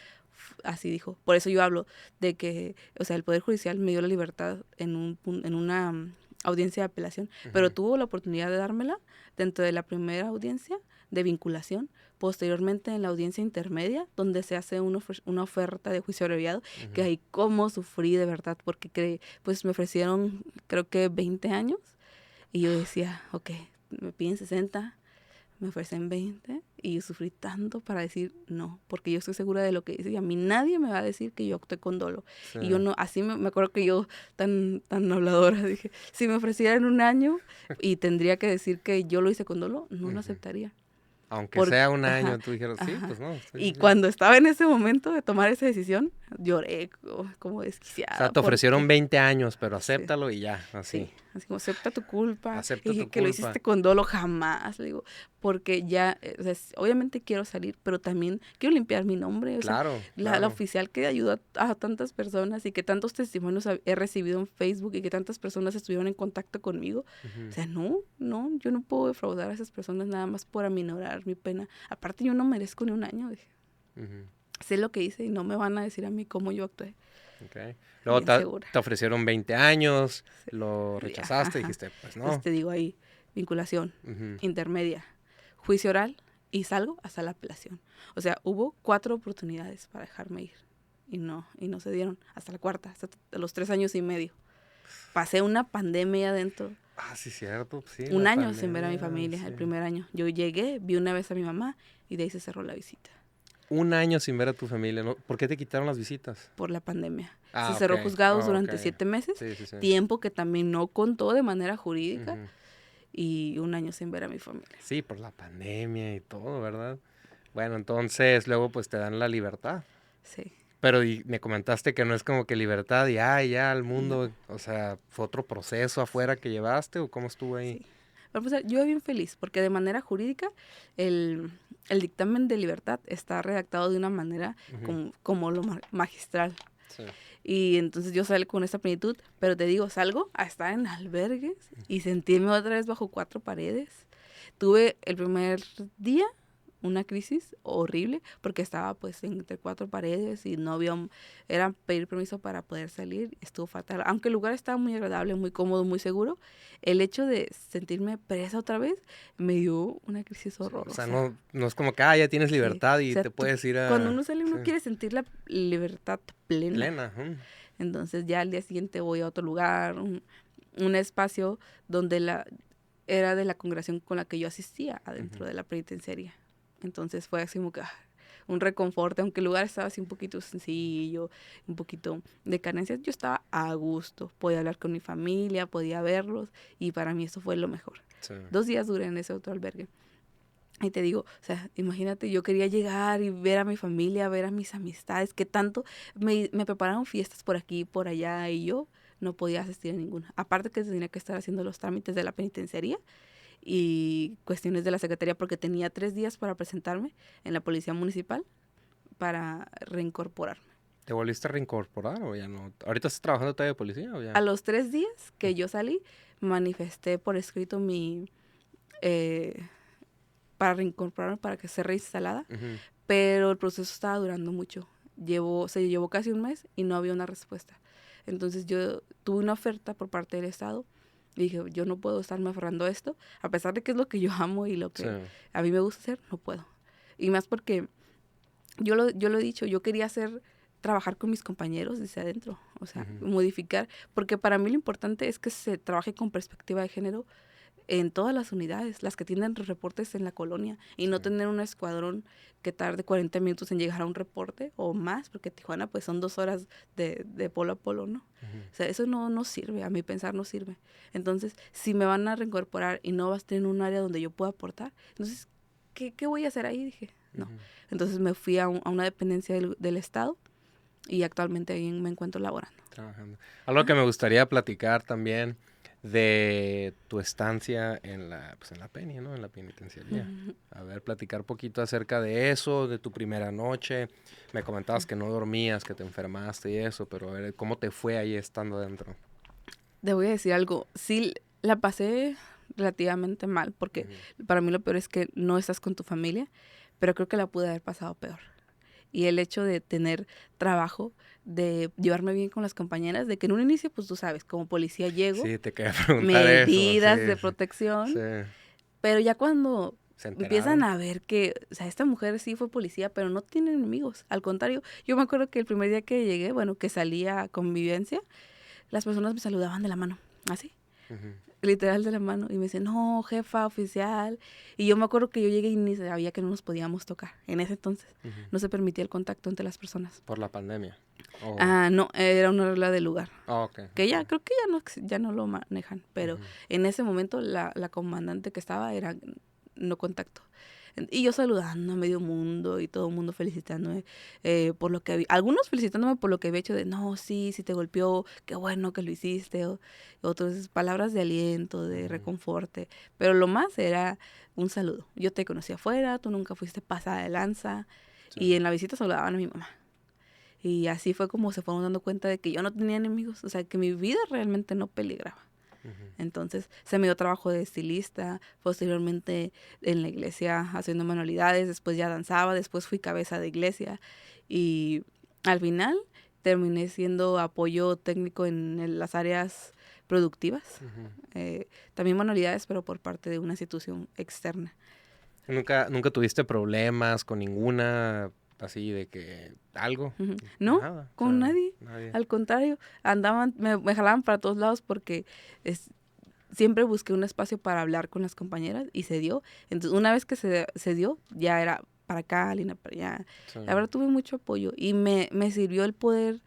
así dijo. Por eso yo hablo de que, o sea, el Poder Judicial me dio la libertad en una audiencia de apelación, pero tuvo la oportunidad de dármela dentro de la primera audiencia de vinculación, posteriormente en la audiencia intermedia, donde se hace una oferta de juicio abreviado, que ahí cómo sufrí de verdad, porque pues me ofrecieron creo que 20 años, y yo decía, ok, me piden 60, me ofrecen 20, y yo sufrí tanto para decir no, porque yo estoy segura de lo que hice, y a mí nadie me va a decir que yo actué con dolo. Sí. Y yo no, así me acuerdo que yo, tan habladora, dije, si me ofrecieran un año y tendría que decir que yo lo hice con dolo, no lo aceptaría. Aunque sea un año, Ajá, tú dijeras, sí, ajá. pues no. Y cuando estaba en ese momento de tomar esa decisión, lloré como O desquiciada. sea, te ofrecieron 20 años, pero Sí. acéptalo y ya, así. Sí, así como acepta tu culpa. Acepta Y tu que lo culpa. hiciste con dolo, jamás, le digo, porque ya, o sea, obviamente quiero salir, pero también quiero limpiar mi nombre. O Claro, sea, la claro. oficial que ayudó a tantas personas y que tantos testimonios he recibido en Facebook y que tantas personas estuvieron en contacto conmigo. O sea, no, yo no puedo defraudar a esas personas nada más por aminorar mi pena. Aparte, yo no merezco ni un año, dije. Sé lo que hice y no me van a decir a mí cómo yo actué. Okay. Luego te ofrecieron 20 años, sí. Lo rechazaste, dijiste, pues no. Entonces te digo ahí, vinculación, intermedia, juicio oral y salgo hasta la apelación. O sea, hubo 4 oportunidades para dejarme ir y no se dieron hasta la cuarta, hasta los 3 años y medio. Pasé una pandemia adentro. Ah, sí, cierto. Sí, un año sin ver a mi familia, sí. El primer año. Yo llegué, vi una vez a mi mamá y de ahí se cerró la visita. Un año sin ver a tu familia, ¿no? ¿Por qué te quitaron las visitas? Por la pandemia. Se cerró juzgados durante 7 meses, sí. Tiempo que también no contó de manera jurídica, y un año sin ver a mi familia. Sí, por la pandemia y todo, ¿verdad? Bueno, entonces luego pues te dan la libertad. Sí. Pero me comentaste que no es como que libertad y ya al mundo, no. O sea, ¿fue otro proceso afuera que llevaste o cómo estuvo ahí? Sí. Pero, pues, yo bien feliz porque de manera jurídica el dictamen de libertad está redactado de una manera como lo magistral. Sí. Y entonces yo salgo con esa plenitud, pero te digo, salgo a estar en albergues y sentirme otra vez bajo 4 paredes. Tuve el primer día una crisis horrible porque estaba pues entre 4 paredes y no había, era pedir permiso para poder salir, estuvo fatal. Aunque el lugar estaba muy agradable, muy cómodo, muy seguro, el hecho de sentirme presa otra vez me dio una crisis horrorosa. O sea, no es como que ya tienes libertad y te puedes ir a... Cuando uno sale uno quiere sentir la libertad plena. Entonces ya al día siguiente voy a otro lugar, un espacio donde era de la congregación con la que yo asistía adentro de la penitenciaria. Entonces fue así como que un reconforte, aunque el lugar estaba así un poquito sencillo, un poquito de carencias, yo estaba a gusto, podía hablar con mi familia, podía verlos, y para mí eso fue lo mejor. Sí. 2 días duré en ese otro albergue. Y te digo, o sea, imagínate, yo quería llegar y ver a mi familia, ver a mis amistades, que tanto me prepararon fiestas por aquí y por allá, y yo no podía asistir a ninguna. Aparte que tenía que estar haciendo los trámites de la penitenciaría y cuestiones de la secretaría, porque tenía 3 días para presentarme en la policía municipal para reincorporarme. ¿Te volviste a reincorporar o ya no? ¿Ahorita estás trabajando todavía de policía o ya? A los 3 días que yo salí, manifesté por escrito para reincorporarme, para que sea reinstalada, pero el proceso estaba durando mucho. Se llevó casi un mes y no había una respuesta. Entonces yo tuve una oferta por parte del Estado. Y dije, yo no puedo estarme aferrando a esto, a pesar de que es lo que yo amo y lo que a mí me gusta hacer, no puedo. Y más porque yo lo he dicho, yo quería trabajar con mis compañeros desde adentro, o sea, modificar, porque para mí lo importante es que se trabaje con perspectiva de género en todas las unidades, las que tienen reportes en la colonia, y no tener un escuadrón que tarde 40 minutos en llegar a un reporte o más, porque Tijuana pues son 2 horas de polo a polo, ¿no? O sea, eso no sirve, a mi pensar no sirve. Entonces, si me van a reincorporar y no vas a tener un área donde yo pueda aportar, entonces, ¿qué voy a hacer ahí? Dije, no. Entonces me fui a una dependencia del Estado y actualmente ahí me encuentro laborando. Trabajando. Algo que me gustaría platicar también de tu estancia en la Peña, ¿no? En la penitenciaría. A ver, platicar un poquito acerca de eso, de tu primera noche. Me comentabas que no dormías, que te enfermaste y eso, pero a ver, ¿cómo te fue ahí estando adentro? Te voy a decir algo. Sí, la pasé relativamente mal, porque para mí lo peor es que no estás con tu familia, pero creo que la pude haber pasado peor. Y el hecho de tener trabajo, de llevarme bien con las compañeras, de que en un inicio, pues tú sabes, como policía llego, Sí, te quería preguntar eso. medidas Sí, de sí, protección, sí. pero ya cuando ¿Se empiezan enteraron? a ver que, o sea, esta mujer sí fue policía, pero no tiene enemigos, al contrario, yo me acuerdo que el primer día que llegué, bueno, que salí a convivencia, las personas me saludaban de la mano, así, Ujú. literal de la mano, y me decían, no, jefa, oficial, y yo me acuerdo que yo llegué y ni sabía que no nos podíamos tocar, en ese entonces, Ujú. no se permitía el contacto entre las personas. Por la pandemia. Oh. Ah, no, era una regla del lugar. Oh, ok. Que ya, creo que ya no lo manejan, pero Ujú. en ese momento la comandante que estaba era no contacto. Y yo saludando a medio mundo y todo el mundo felicitándome por lo que había, algunos felicitándome por lo que había hecho de, no, sí, sí te golpeó, qué bueno que lo hiciste, o otros palabras de aliento, de reconforte, pero lo más era un saludo. Yo te conocí afuera, tú nunca fuiste pasada de lanza, Sí. y en la visita saludaban a mi mamá. Y así fue como se fueron dando cuenta de que yo no tenía enemigos, o sea, que mi vida realmente no peligraba. Ujú. Entonces se me dio trabajo de estilista, posteriormente en la iglesia haciendo manualidades, después ya danzaba, después fui cabeza de iglesia y al final terminé siendo apoyo técnico en las áreas productivas, Ujú. también manualidades, pero por parte de una institución externa. ¿Nunca tuviste problemas con ninguna, así de que algo? Ujú. No, Nada, o con sea, nadie. nadie. Al contrario, andaban, me jalaban para todos lados porque siempre busqué un espacio para hablar con las compañeras y se dio. Entonces, una vez que se dio, ya era para acá, Lina, para allá. Sí. La verdad, tuve mucho apoyo y me sirvió el poder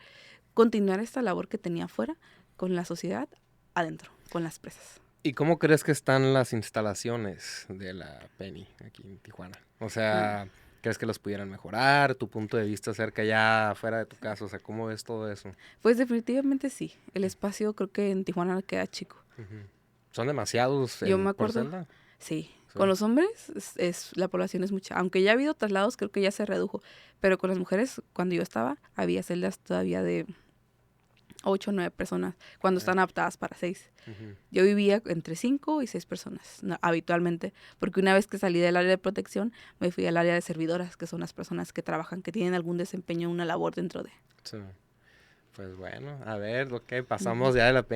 continuar esta labor que tenía afuera con la sociedad adentro, con las presas. ¿Y cómo crees que están las instalaciones de la Penny aquí en Tijuana? O Mm. sea, ¿crees que los pudieran mejorar? ¿Tu punto de vista acerca ya fuera de tu casa? O sea, ¿cómo ves todo eso? Pues definitivamente sí. El espacio creo que en Tijuana queda chico. Ujú. ¿Son demasiados Yo me por acuerdo, celda? sí, Sí. con los hombres la población es mucha. Aunque ya ha habido traslados, creo que ya se redujo. Pero con las mujeres, cuando yo estaba, había celdas todavía de 8 o 9 personas, cuando están adaptadas para 6. Ujú. Yo vivía entre 5 y 6 personas, habitualmente, porque una vez que salí del área de protección, me fui al área de servidoras, que son las personas que trabajan, que tienen algún desempeño, una labor dentro de. Sí. Pues bueno, a ver, ok, pasamos Ujú, ya de la ujú.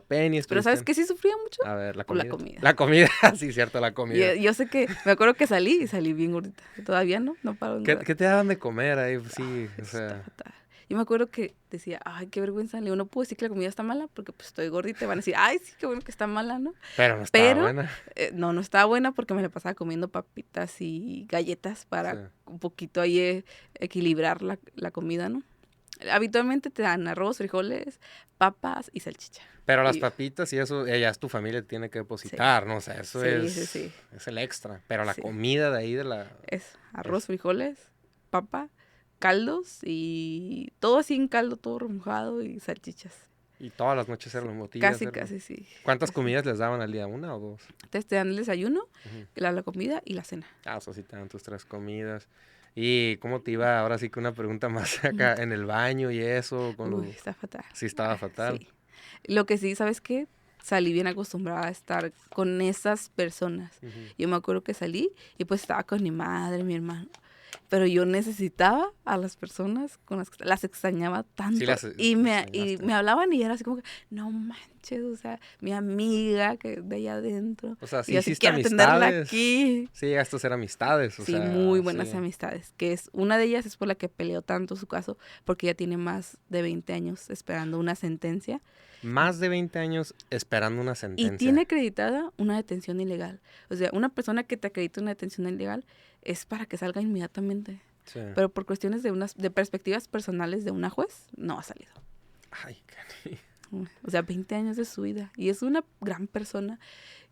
Penny, Pero ¿sabes estuviste... qué sí sufría mucho? A ver, la Por la comida. comida. La comida, sí, cierto, la comida. Yo sé que, me acuerdo que salí bien gordita. Todavía no paro de engordar. ¿Qué te daban de comer ahí? Pues sí, o Está sea... fatal. Yo me acuerdo que decía, ay, qué vergüenza. Le digo, no puedo decir que la comida está mala porque pues estoy gordita. Y van a decir, ay, sí, qué bueno que está mala, ¿no? Pero no estaba Pero buena. no estaba buena porque me la pasaba comiendo papitas y galletas para Sí. un poquito ahí equilibrar la comida, ¿no? Habitualmente te dan arroz, frijoles, papas y salchicha. Pero las Y, papitas y eso, ya es tu familia tiene que sí, depositar, ¿no? O sea, eso sí. es el extra. Pero la Sí. comida de ahí de la... Es arroz, es- frijoles, papa, caldos y todo así en caldo, todo remojado y salchichas. y todas las noches era Sí, lo motiva casi, hacerlo. casi, sí. ¿Cuántas Casi. comidas les daban al día? ¿Una o dos? Entonces te dan el desayuno, Ujú. la comida y la cena. Ah, o sea, sí te dan tus 3 comidas. ¿Y cómo te iba? Ahora sí que una pregunta más acá, en el baño y eso, Uy, está fatal. Sí estaba fatal. Sí. Lo que sí, ¿sabes qué? Salí bien acostumbrada a estar con esas personas. Ujú. Yo me acuerdo que salí y pues estaba con mi madre, mi hermano. Pero yo necesitaba a las personas con las que las extrañaba Sí tanto. las Y extrañaste. me hablaban y era así como que, no manches, o sea, mi amiga que de allá adentro. O sea, Y sí yo así hiciste quiero atenderla amistades. aquí. Sí llegaste a hacer amistades, o Sí, muy sea, sí. buenas amistades. Que es una de ellas es por la que peleó tanto su caso, porque ella tiene más de 20 años esperando una sentencia. Más de 20 años esperando una Y sentencia. tiene acreditada una detención ilegal. O sea, una persona que te acredita una detención ilegal es para que salga inmediatamente. Sí. Pero por cuestiones de perspectivas personales de una juez, no ha salido. Ay, cani. O sea, 20 años de su vida. Y es una gran persona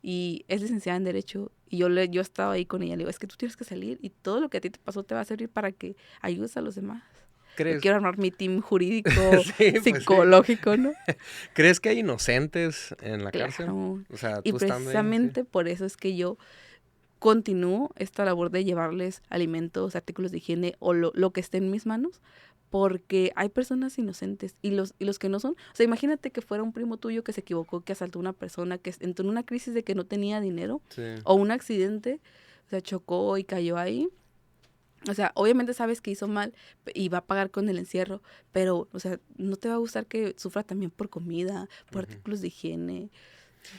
y es licenciada en Derecho. Y yo estaba ahí con ella. Le digo, es que tú tienes que salir y todo lo que a ti te pasó te va a servir para que ayudes a los demás. Yo ¿Crees? quiero armar mi team jurídico, Sí, pues sí. psicológico, ¿no? ¿Crees que hay inocentes en la cárcel? Claro. O sea, Y tú estando ahí, sí. precisamente por eso es que yo continúo esta labor de llevarles alimentos, artículos de higiene o lo que esté en mis manos porque hay personas inocentes y los que no son, o sea, imagínate que fuera un primo tuyo que se equivocó, que asaltó a una persona, que entró en una crisis de que no tenía dinero, Sí. o un accidente, o sea, chocó y cayó ahí. O sea, obviamente sabes que hizo mal y va a pagar con el encierro, pero, o sea, no te va a gustar que sufra también por comida, por artículos de higiene.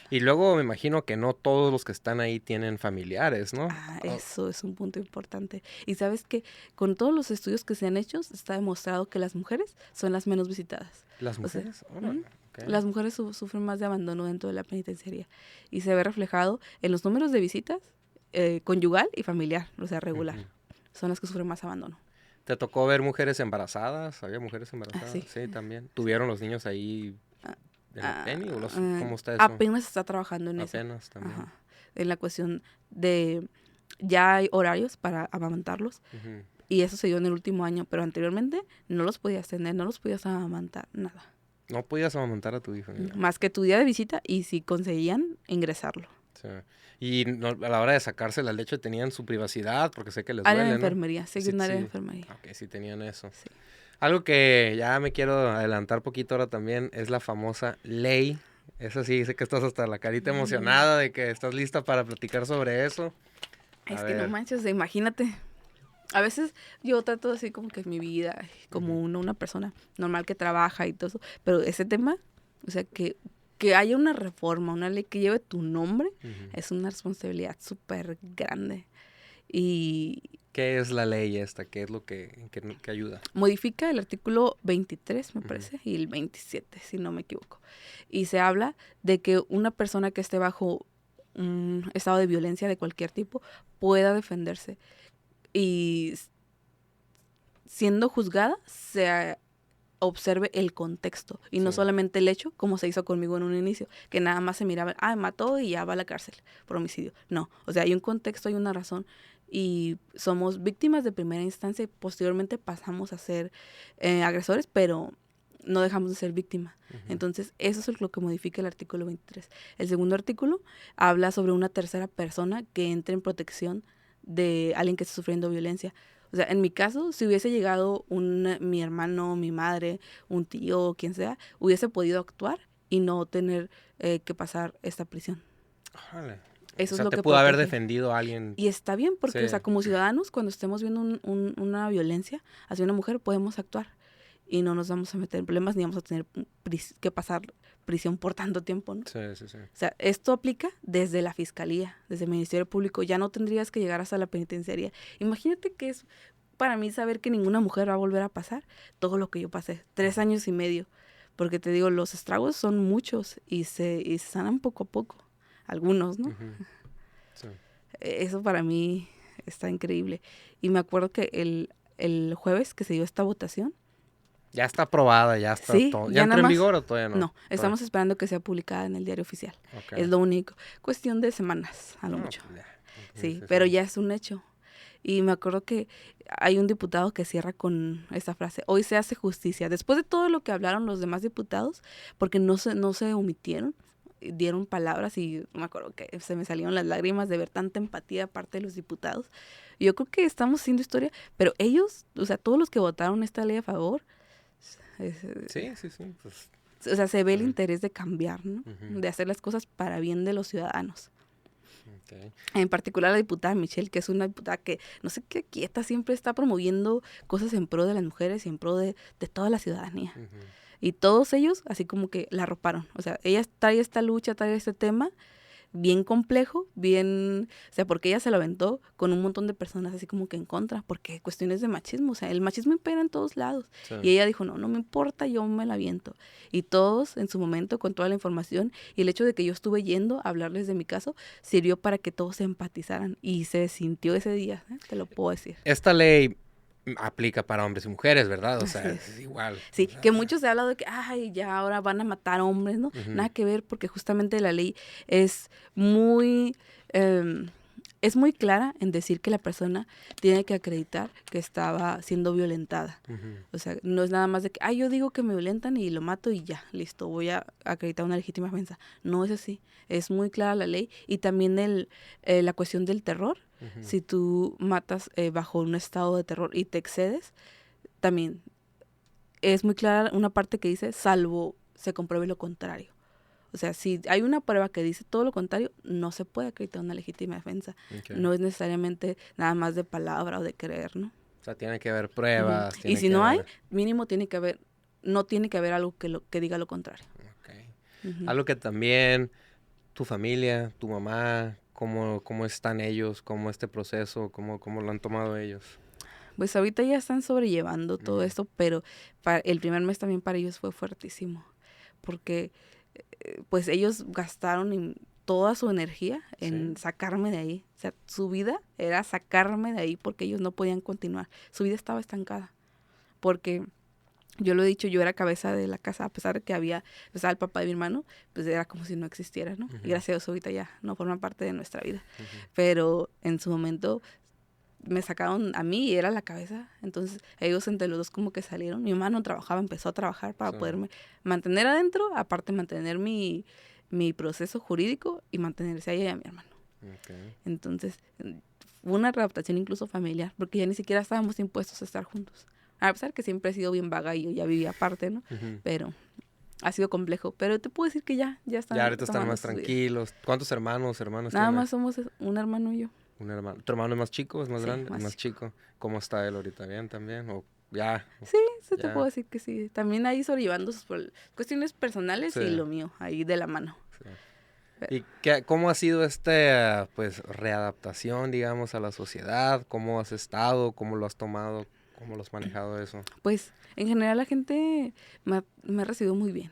Y luego me imagino que no todos los que están ahí tienen familiares, ¿no? Eso es un punto importante. Y sabes que con todos los estudios que se han hecho, está demostrado que las mujeres son las menos visitadas. ¿Las O sea, mujeres? Órale, ok. las mujeres sufren más de abandono dentro de la penitenciaría. Y se ve reflejado en los números de visitas conyugal y familiar, o sea, regular. Son las que sufren más abandono. ¿Te tocó ver mujeres embarazadas? ¿Había mujeres embarazadas? Sí. Sí, también. ¿Tuvieron los niños ahí en la peni? ¿O cómo está eso? Apenas se está trabajando en eso. Apenas también. Ajá. En la cuestión de... Ya hay horarios para amamantarlos. Y eso se dio en el último año. Pero anteriormente no los podías tener, no los podías amamantar, nada. No podías amamantar a tu hijo. Más que tu día de visita y si conseguían ingresarlo. Sí. Y a la hora de sacarse la leche tenían su privacidad, porque sé que les Área duele, de ¿no? enfermería, sí, un área de enfermería. Ok, sí tenían eso. Sí. Algo que ya me quiero adelantar poquito ahora también es la famosa ley. Eso sí, sé que estás hasta la carita emocionada de que estás lista para platicar sobre eso. Es que no manches, imagínate. A veces yo trato así como que en mi vida, como una persona normal que trabaja y todo eso, pero ese tema, o sea, que haya una reforma, una ley que lleve tu nombre, es una responsabilidad súper grande. Y ¿qué es la ley esta? ¿Qué es lo que ayuda? Modifica el artículo 23, me parece, y el 27, si no me equivoco. Y se habla de que una persona que esté bajo un estado de violencia de cualquier tipo pueda defenderse. Y siendo juzgada, se observe el contexto y no solamente el hecho, como se hizo conmigo en un inicio, que nada más se miraba, mató y ya va a la cárcel por homicidio. No, o sea, hay un contexto, hay una razón y somos víctimas de primera instancia y posteriormente pasamos a ser agresores, pero no dejamos de ser víctimas. Entonces, eso es lo que modifica el artículo 23. El segundo artículo habla sobre una tercera persona que entre en protección de alguien que está sufriendo violencia. O sea, en mi caso, si hubiese llegado mi hermano, mi madre, un tío, quien sea, hubiese podido actuar y no tener que pasar esta prisión. Órale. Eso o sea, es lo te que pudo haber protege. defendido a alguien. Y está bien, porque, o sea, como ciudadanos, cuando estemos viendo una violencia hacia una mujer, podemos actuar y no nos vamos a meter en problemas ni vamos a tener que pasar prisión por tanto tiempo, ¿no? Sí, sí, sí. O sea, esto aplica desde la fiscalía, desde el Ministerio Público. Ya no tendrías que llegar hasta la penitenciaría. Imagínate que es para mí saber que ninguna mujer va a volver a pasar todo lo que yo pasé. 3 años y medio. Porque te digo, los estragos son muchos y se sanan poco a poco. Algunos, ¿no? Sí. Eso para mí está increíble. Y me acuerdo que el jueves que se dio esta votación. Ya está aprobada, ya está todo. ¿Ya entró en vigor o todavía no? No, estamos esperando que sea publicada en el diario oficial. Okay. Es lo único. Cuestión de semanas, a lo mucho. Pues sí, pero ya es un hecho. Y me acuerdo que hay un diputado que cierra con esta frase: hoy se hace justicia. Después de todo lo que hablaron los demás diputados, porque no se omitieron, dieron palabras y me acuerdo que se me salieron las lágrimas de ver tanta empatía de parte de los diputados. Yo creo que estamos haciendo historia, pero ellos, o sea, todos los que votaron esta ley a favor, sí. Pues, o sea, se ve el interés de cambiar, ¿no? De hacer las cosas para bien de los ciudadanos. Okay. En particular la diputada Michelle, que es una diputada que no sé qué quieta, siempre está promoviendo cosas en pro de las mujeres y en pro de toda la ciudadanía. Y todos ellos así como que la arroparon. O sea, ella trae esta lucha, trae este tema bien complejo, bien, o sea, porque ella se lo aventó con un montón de personas así como que en contra, porque cuestiones de machismo, o sea, el machismo impera en todos lados. Sí. Y ella dijo, no me importa, yo me la aviento. Y todos en su momento con toda la información y el hecho de que yo estuve yendo a hablarles de mi caso, sirvió para que todos se empatizaran y se sintió ese día, te lo puedo decir. Esta ley aplica para hombres y mujeres, ¿verdad? O sea, es igual. Sí, que muchos se ha hablado de que, ya ahora van a matar hombres, ¿no? Nada que ver, porque justamente la ley es muy clara en decir que la persona tiene que acreditar que estaba siendo violentada. O sea, no es nada más de que, yo digo que me violentan y lo mato y ya, listo, voy a acreditar una legítima defensa. No es así, es muy clara la ley. Y también la cuestión del terror. Si tú matas bajo un estado de terror y te excedes, también es muy clara una parte que dice, salvo se compruebe lo contrario. O sea, si hay una prueba que dice todo lo contrario, no se puede acreditar una legítima defensa. Okay. No es necesariamente nada más de palabra o de creer, ¿no? O sea, tiene que haber pruebas. Uh-huh. Tiene y si que no haber... hay, mínimo tiene que haber, no tiene que haber algo que diga lo contrario. Okay. Uh-huh. Algo que también, tu familia, tu mamá, ¿cómo están ellos? ¿Cómo este proceso? ¿Cómo lo han tomado ellos? Pues ahorita ya están sobrellevando todo esto, pero el primer mes también para ellos fue fuertísimo, porque pues ellos gastaron toda su energía en sacarme de ahí. O sea, su vida era sacarme de ahí porque ellos no podían continuar. Su vida estaba estancada, porque yo lo he dicho, yo era cabeza de la casa, a pesar de que estaba el papá de mi hermano, pues era como si no existiera, ¿no? Y gracias a Dios ahorita ya no forma parte de nuestra vida. Pero en su momento me sacaron a mí y era la cabeza. Entonces ellos entre los dos como que salieron. Mi mamá no trabajaba, empezó a trabajar para poderme mantener adentro, aparte mantener mi proceso jurídico y mantenerse a ella y a mi hermano. Okay. Entonces fue una readaptación incluso familiar, porque ya ni siquiera estábamos impuestos a estar juntos. A pesar que siempre he sido bien vaga y yo ya vivía aparte, ¿no? Pero ha sido complejo. Pero te puedo decir que ya están. Ya ahorita están más tranquilos. ¿Cuántos hermanos Nada tienen? más somos un hermano y yo. Un hermano. ¿Tu hermano es más chico? ¿Es más grande? Más chico. ¿Cómo está él ahorita? ¿Bien también? ¿O ya? Sí, te puedo decir que sí. También ahí sobrellevando sus cuestiones personales y lo mío, ahí de la mano. Sí. ¿Y cómo ha sido pues, readaptación, digamos, a la sociedad? ¿Cómo has estado? ¿Cómo lo has tomado? ¿Cómo lo has manejado eso? Pues, en general la gente me ha recibido muy bien.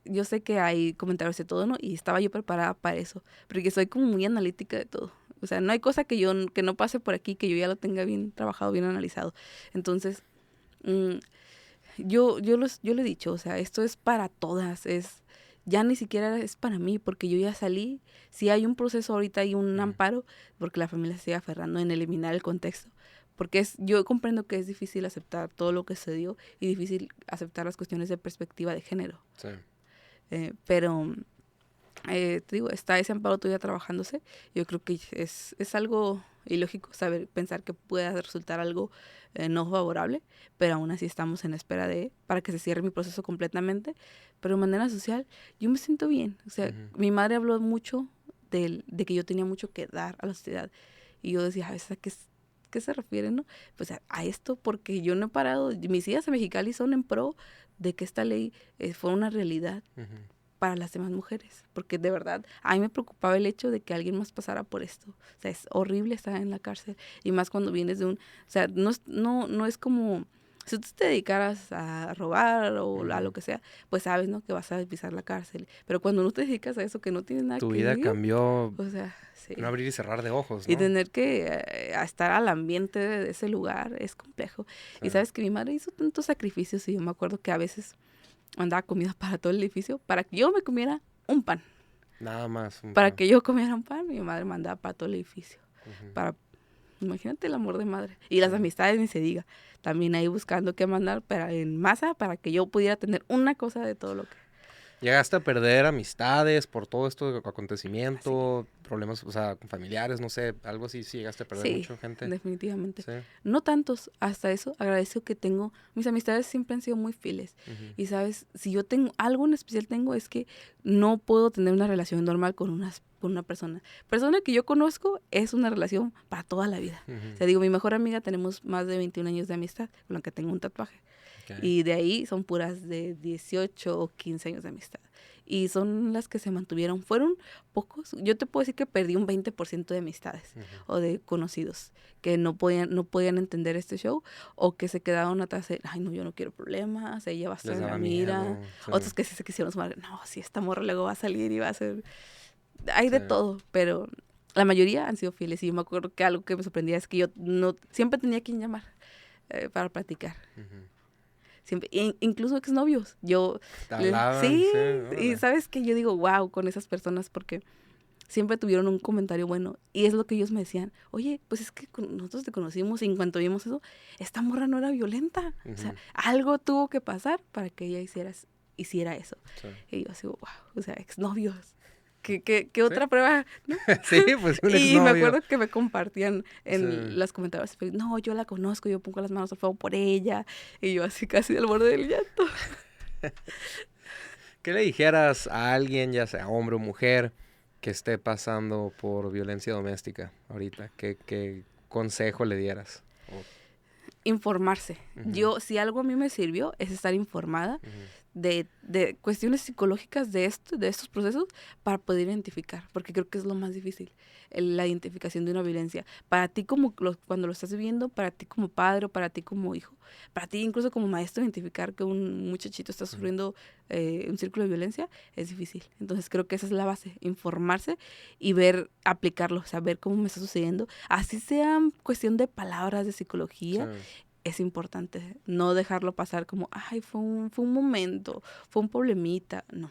Yo sé que hay comentarios de todo, ¿no? Y estaba yo preparada para eso, porque soy como muy analítica de todo. O sea, no hay cosa que no pase por aquí que yo ya lo tenga bien trabajado, bien analizado. Entonces, yo lo he dicho, o sea, esto es para todas, ya ni siquiera es para mí, porque yo ya salí. Si hay un proceso ahorita, hay un amparo, porque la familia se sigue aferrando en eliminar el contexto. Porque yo comprendo que es difícil aceptar todo lo que se dio y difícil aceptar las cuestiones de perspectiva de género. Sí. Pero, te digo, está ese amparo todavía trabajándose. Yo creo que es algo ilógico pensar que pueda resultar algo no favorable, pero aún así estamos en espera para que se cierre mi proceso completamente. Pero de manera social, yo me siento bien. O sea, mi madre habló mucho de que yo tenía mucho que dar a la sociedad. Y yo decía, a veces, ¿a qué se refiere, no? Pues a esto, porque yo no he parado. Mis ideas en Mexicali son en pro de que esta ley fue una realidad para las demás mujeres, porque de verdad a mí me preocupaba el hecho de que alguien más pasara por esto. O sea, es horrible estar en la cárcel, y más cuando vienes de o sea, no es como, si tú te dedicaras a robar o a lo que sea, pues sabes, ¿no?, que vas a pisar la cárcel, pero cuando no te dedicas a eso que no tiene nada tu que vida ver, cambió, o sea, sí. Un abrir y cerrar de ojos, ¿no? Y tener que estar al ambiente de ese lugar es complejo. Sí. Y sabes que mi madre hizo tantos sacrificios, y yo me acuerdo que a veces mandaba comida para todo el edificio para que yo me comiera un pan. Nada más. Para que yo comiera un pan, mi madre mandaba para todo el edificio. Imagínate el amor de madre. Y las amistades ni se diga. También ahí buscando qué mandar en masa para que yo pudiera tener una cosa de todo lo que... ¿Llegaste a perder amistades por todo esto de acontecimiento, problemas, o sea, con familiares, no sé, algo así? Sí, llegaste a perder mucha gente. Definitivamente. Sí. No tantos, hasta eso. Agradezco que mis amistades siempre han sido muy fieles. Y sabes, si yo tengo algo en especial es que no puedo tener una relación normal con una persona. Persona que yo conozco es una relación para toda la vida. O sea, digo, mi mejor amiga, tenemos más de 21 años de amistad, con la que tengo un tatuaje. Y de ahí son puras de 18 o 15 años de amistad. Y son las que se mantuvieron. Fueron pocos. Yo te puedo decir que perdí un 20% de amistades o de conocidos que no podían entender este show, o que se quedaron atrás de, ay, no, yo no quiero problemas, ella va a estar en la mira. Otros que sí se quisieron sumar, no, si esta morra luego va a salir y va a ser... Hay de todo, pero la mayoría han sido fieles. Y yo me acuerdo que algo que me sorprendía es que yo siempre tenía quien llamar para platicar. Siempre, incluso exnovios. Sí, y sabes que yo digo, wow, con esas personas, porque siempre tuvieron un comentario bueno, y es lo que ellos me decían, oye, pues es que nosotros te conocimos, y en cuanto vimos eso, esta morra no era violenta. O sea, algo tuvo que pasar para que ella hiciera eso. Y yo así, wow, o sea, exnovios. ¿Qué otra prueba? ¿No? Sí, pues un Y me exnovio. acuerdo que me compartían en Sí. los comentarios, no, yo la conozco, yo pongo las manos al fuego por ella, y yo así casi al borde del llanto. ¿Qué le dijeras a alguien, ya sea hombre o mujer, que esté pasando por violencia doméstica ahorita? ¿Qué consejo le dieras? Informarse. Ujú. Si algo a mí me sirvió, es estar informada Ujú. de cuestiones psicológicas de estos procesos para poder identificar, porque creo que es lo más difícil, la identificación de una violencia. Para ti cuando lo estás viviendo, para ti como padre o para ti como hijo, para ti incluso como maestro, identificar que un muchachito está sufriendo un círculo de violencia es difícil. Entonces creo que esa es la base, informarse y aplicarlo, saber cómo me está sucediendo. Así sea cuestión de palabras de Sí. psicología, es importante no dejarlo pasar como, ay, fue un momento, fue un problemita. No,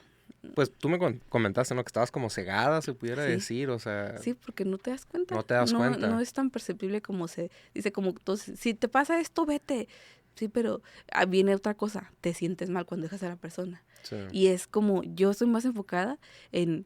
Pues tú me comentaste, ¿no? Que estabas como cegada, se pudiera sí, decir, o sea, sí, porque no te das cuenta. no te das No cuenta. es tan perceptible como se dice, como entonces, si te pasa esto, vete. Sí, pero viene otra cosa, te sientes mal cuando dejas a la persona. Sí. Y es como, yo soy más enfocada en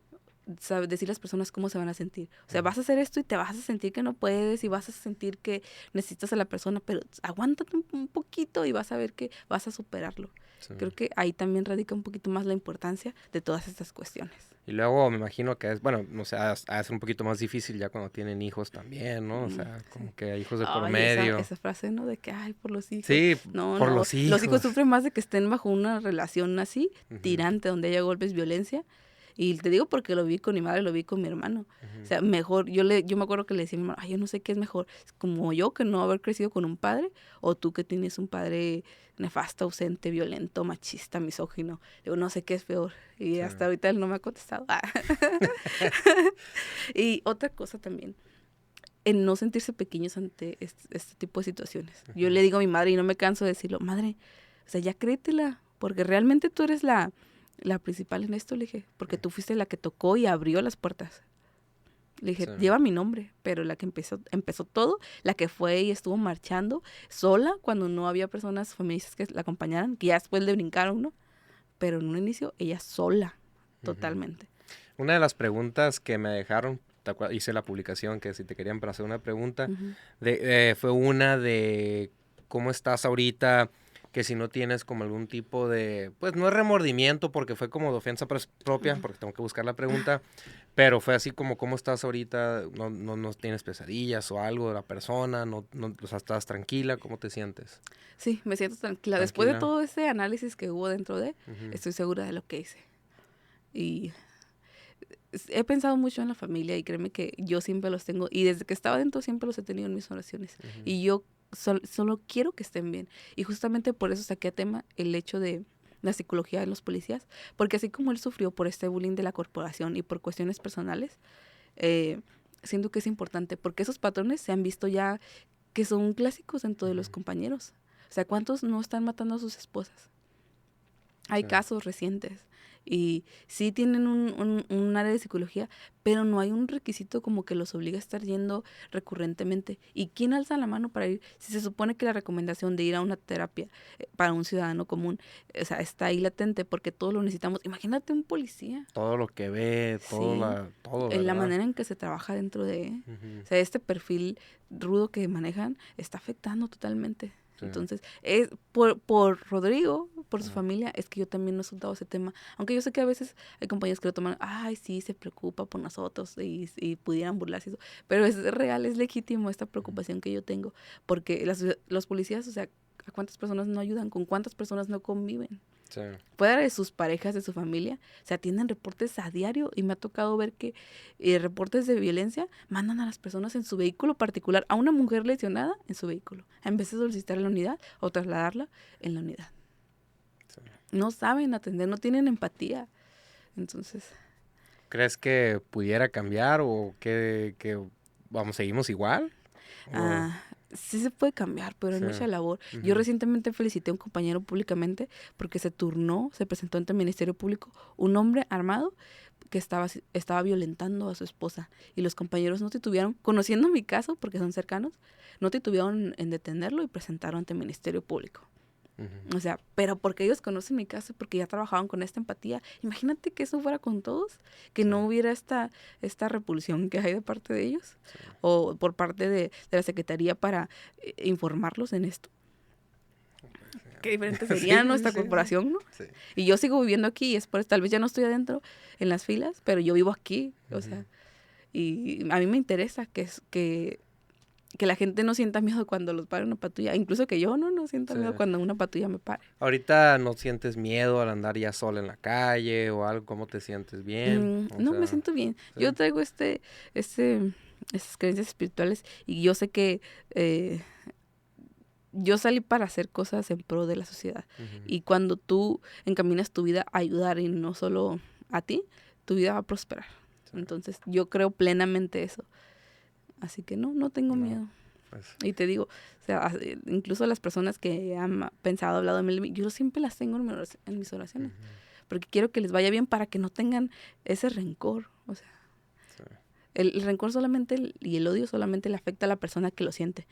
decir a las personas cómo se van a sentir. O sea, vas a hacer esto y te vas a sentir que no puedes y vas a sentir que necesitas a la persona, pero aguántate un poquito y vas a ver que vas a superarlo. Sí. Creo que ahí también radica un poquito más la importancia de todas estas cuestiones. Y luego me imagino que es, bueno, no sé, ha de ser un poquito más difícil ya cuando tienen hijos también, ¿no? O sea, Sí. como que hay hijos de por Ay, esa, medio. esa frase, ¿no? De que, ay, por los hijos. Sí, No, por no, los los hijos hijos. sufren más de que estén bajo una relación así, Ujú, tirante, donde haya golpes, violencia. Y te digo porque lo vi con mi madre, lo vi con mi hermano. O ujú. sea, mejor, yo me acuerdo que le decía a mi hermano, ay, yo no sé qué es mejor, como yo que no haber crecido con un padre, o tú que tienes un padre nefasto, ausente, violento, machista, misógino. Digo, no sé qué es peor. Y Sí. hasta ahorita él no me ha contestado. Y otra cosa también, en no sentirse pequeños ante este tipo de situaciones. Yo le digo a mi madre, y no me canso de decirlo, madre, o sea, ya créetela, porque realmente tú eres la principal en esto, le dije, porque tú fuiste la que tocó y abrió las puertas. Le dije, Sí. lleva mi nombre, pero la que empezó todo, la que fue y estuvo marchando sola cuando no había personas feministas que la acompañaran, que ya después le brincaron, ¿no? Pero en un inicio, ella sola, totalmente. Una de las preguntas que me dejaron, hice la publicación que si te querían para hacer una pregunta, Ujú. fue una de cómo estás ahorita, que si no tienes como algún tipo de, pues no es remordimiento porque fue como de ofensa propia, porque tengo que buscar la pregunta, pero fue así como cómo estás ahorita, no tienes pesadillas o algo de la persona, o sea, estás tranquila, ¿cómo te sientes? Sí, me siento tranquila. Después de Tranquila. todo ese análisis que hubo dentro Ujú, estoy segura de lo que hice. Y he pensado mucho en la familia y créeme que yo siempre los tengo, y desde que estaba dentro siempre los he tenido en mis oraciones. ujú. Y yo solo quiero que estén bien. Y justamente por eso saqué a tema el hecho de la psicología de los policías, porque así como él sufrió por este bullying de la corporación y por cuestiones personales, siento que es importante, porque esos patrones se han visto ya que son clásicos dentro de los compañeros. O sea, ¿cuántos no están matando a sus esposas? Hay Sí. casos recientes y sí tienen un área de psicología, pero no hay un requisito como que los obliga a estar yendo recurrentemente. ¿Y quién alza la mano para ir? Si se supone que la recomendación de ir a una terapia para un ciudadano común, o sea, está ahí latente porque todos lo necesitamos. Imagínate un policía. Todo lo que ve, Sí, todo, en la ¿verdad? manera en que se trabaja dentro de, Ujú, o sea, este perfil rudo que manejan está afectando totalmente. sí. Entonces, es por Rodrigo, por su Ujú. familia, es que yo también no he soltado ese tema. Aunque yo sé que a veces hay compañeros que lo toman, ay, sí, se preocupa por nosotros y pudieran burlarse. Eso. Pero es real, es legítimo esta preocupación que yo tengo. Porque los policías, o sea, ¿a cuántas personas no ayudan? ¿Con cuántas personas no conviven? Sí. Fuera de sus parejas, de su familia, se atienden reportes a diario y me ha tocado ver que reportes de violencia mandan a las personas en su vehículo particular, a una mujer lesionada en su vehículo, en vez de solicitar en la unidad o trasladarla en la unidad. Sí. No saben atender, no tienen empatía. Entonces, ¿Crees que pudiera cambiar o vamos, seguimos igual? O, sí se puede cambiar, pero hay sí. mucha labor. Yo Ujú, recientemente felicité a un compañero públicamente porque se presentó ante el Ministerio Público un hombre armado que estaba violentando a su esposa. Y los compañeros no titubieron, conociendo mi caso, porque son cercanos, no titubieron en detenerlo y presentarlo ante el Ministerio Público. O sea, pero porque ellos conocen mi caso, porque ya trabajaban con esta empatía. Imagínate que eso fuera con todos, que no hubiera esta repulsión que hay de parte de ellos o por parte de la Secretaría para informarlos en esto. Qué diferente sería nuestra corporación, ¿no? Sí. Y yo sigo viviendo aquí y es por eso, tal vez ya no estoy adentro en las filas, pero yo vivo aquí, o sea, y a mí me interesa que la gente no sienta miedo cuando los pare una patrulla, incluso que yo no sienta miedo cuando una patrulla me pare. ¿Ahorita no sientes miedo al andar ya sola en la calle o algo? ¿Cómo te sientes bien? Me siento bien. Sí. Yo traigo esas creencias espirituales y yo sé que yo salí para hacer cosas en pro de la sociedad. Y cuando tú encaminas tu vida a ayudar y no solo a ti, tu vida va a prosperar. Sí. Entonces, yo creo plenamente eso. Así que no tengo miedo. Pues. Y te digo, o sea, incluso las personas que han pensado, hablado de mí, yo siempre las tengo en mis oraciones. Porque quiero que les vaya bien para que no tengan ese rencor. O sea, sí. El rencor solamente y el odio solamente le afecta a la persona que lo siente.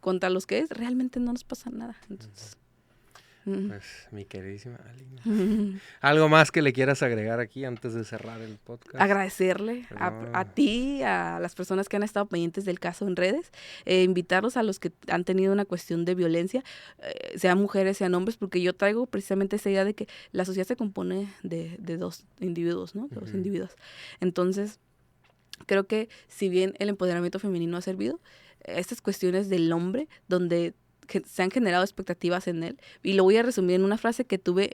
Contra los que realmente no nos pasa nada. Entonces, pues, mi queridísima Alina. ¿Algo más que le quieras agregar aquí antes de cerrar el podcast? Agradecerle a ti, a las personas que han estado pendientes del caso en redes, invitarlos a los que han tenido una cuestión de violencia, sean mujeres, sean hombres, porque yo traigo precisamente esa idea de que la sociedad se compone de dos individuos, ¿no? De dos individuos. Entonces, creo que si bien el empoderamiento femenino ha servido, estas cuestiones del hombre, donde se han generado expectativas en él, y lo voy a resumir en una frase que tuve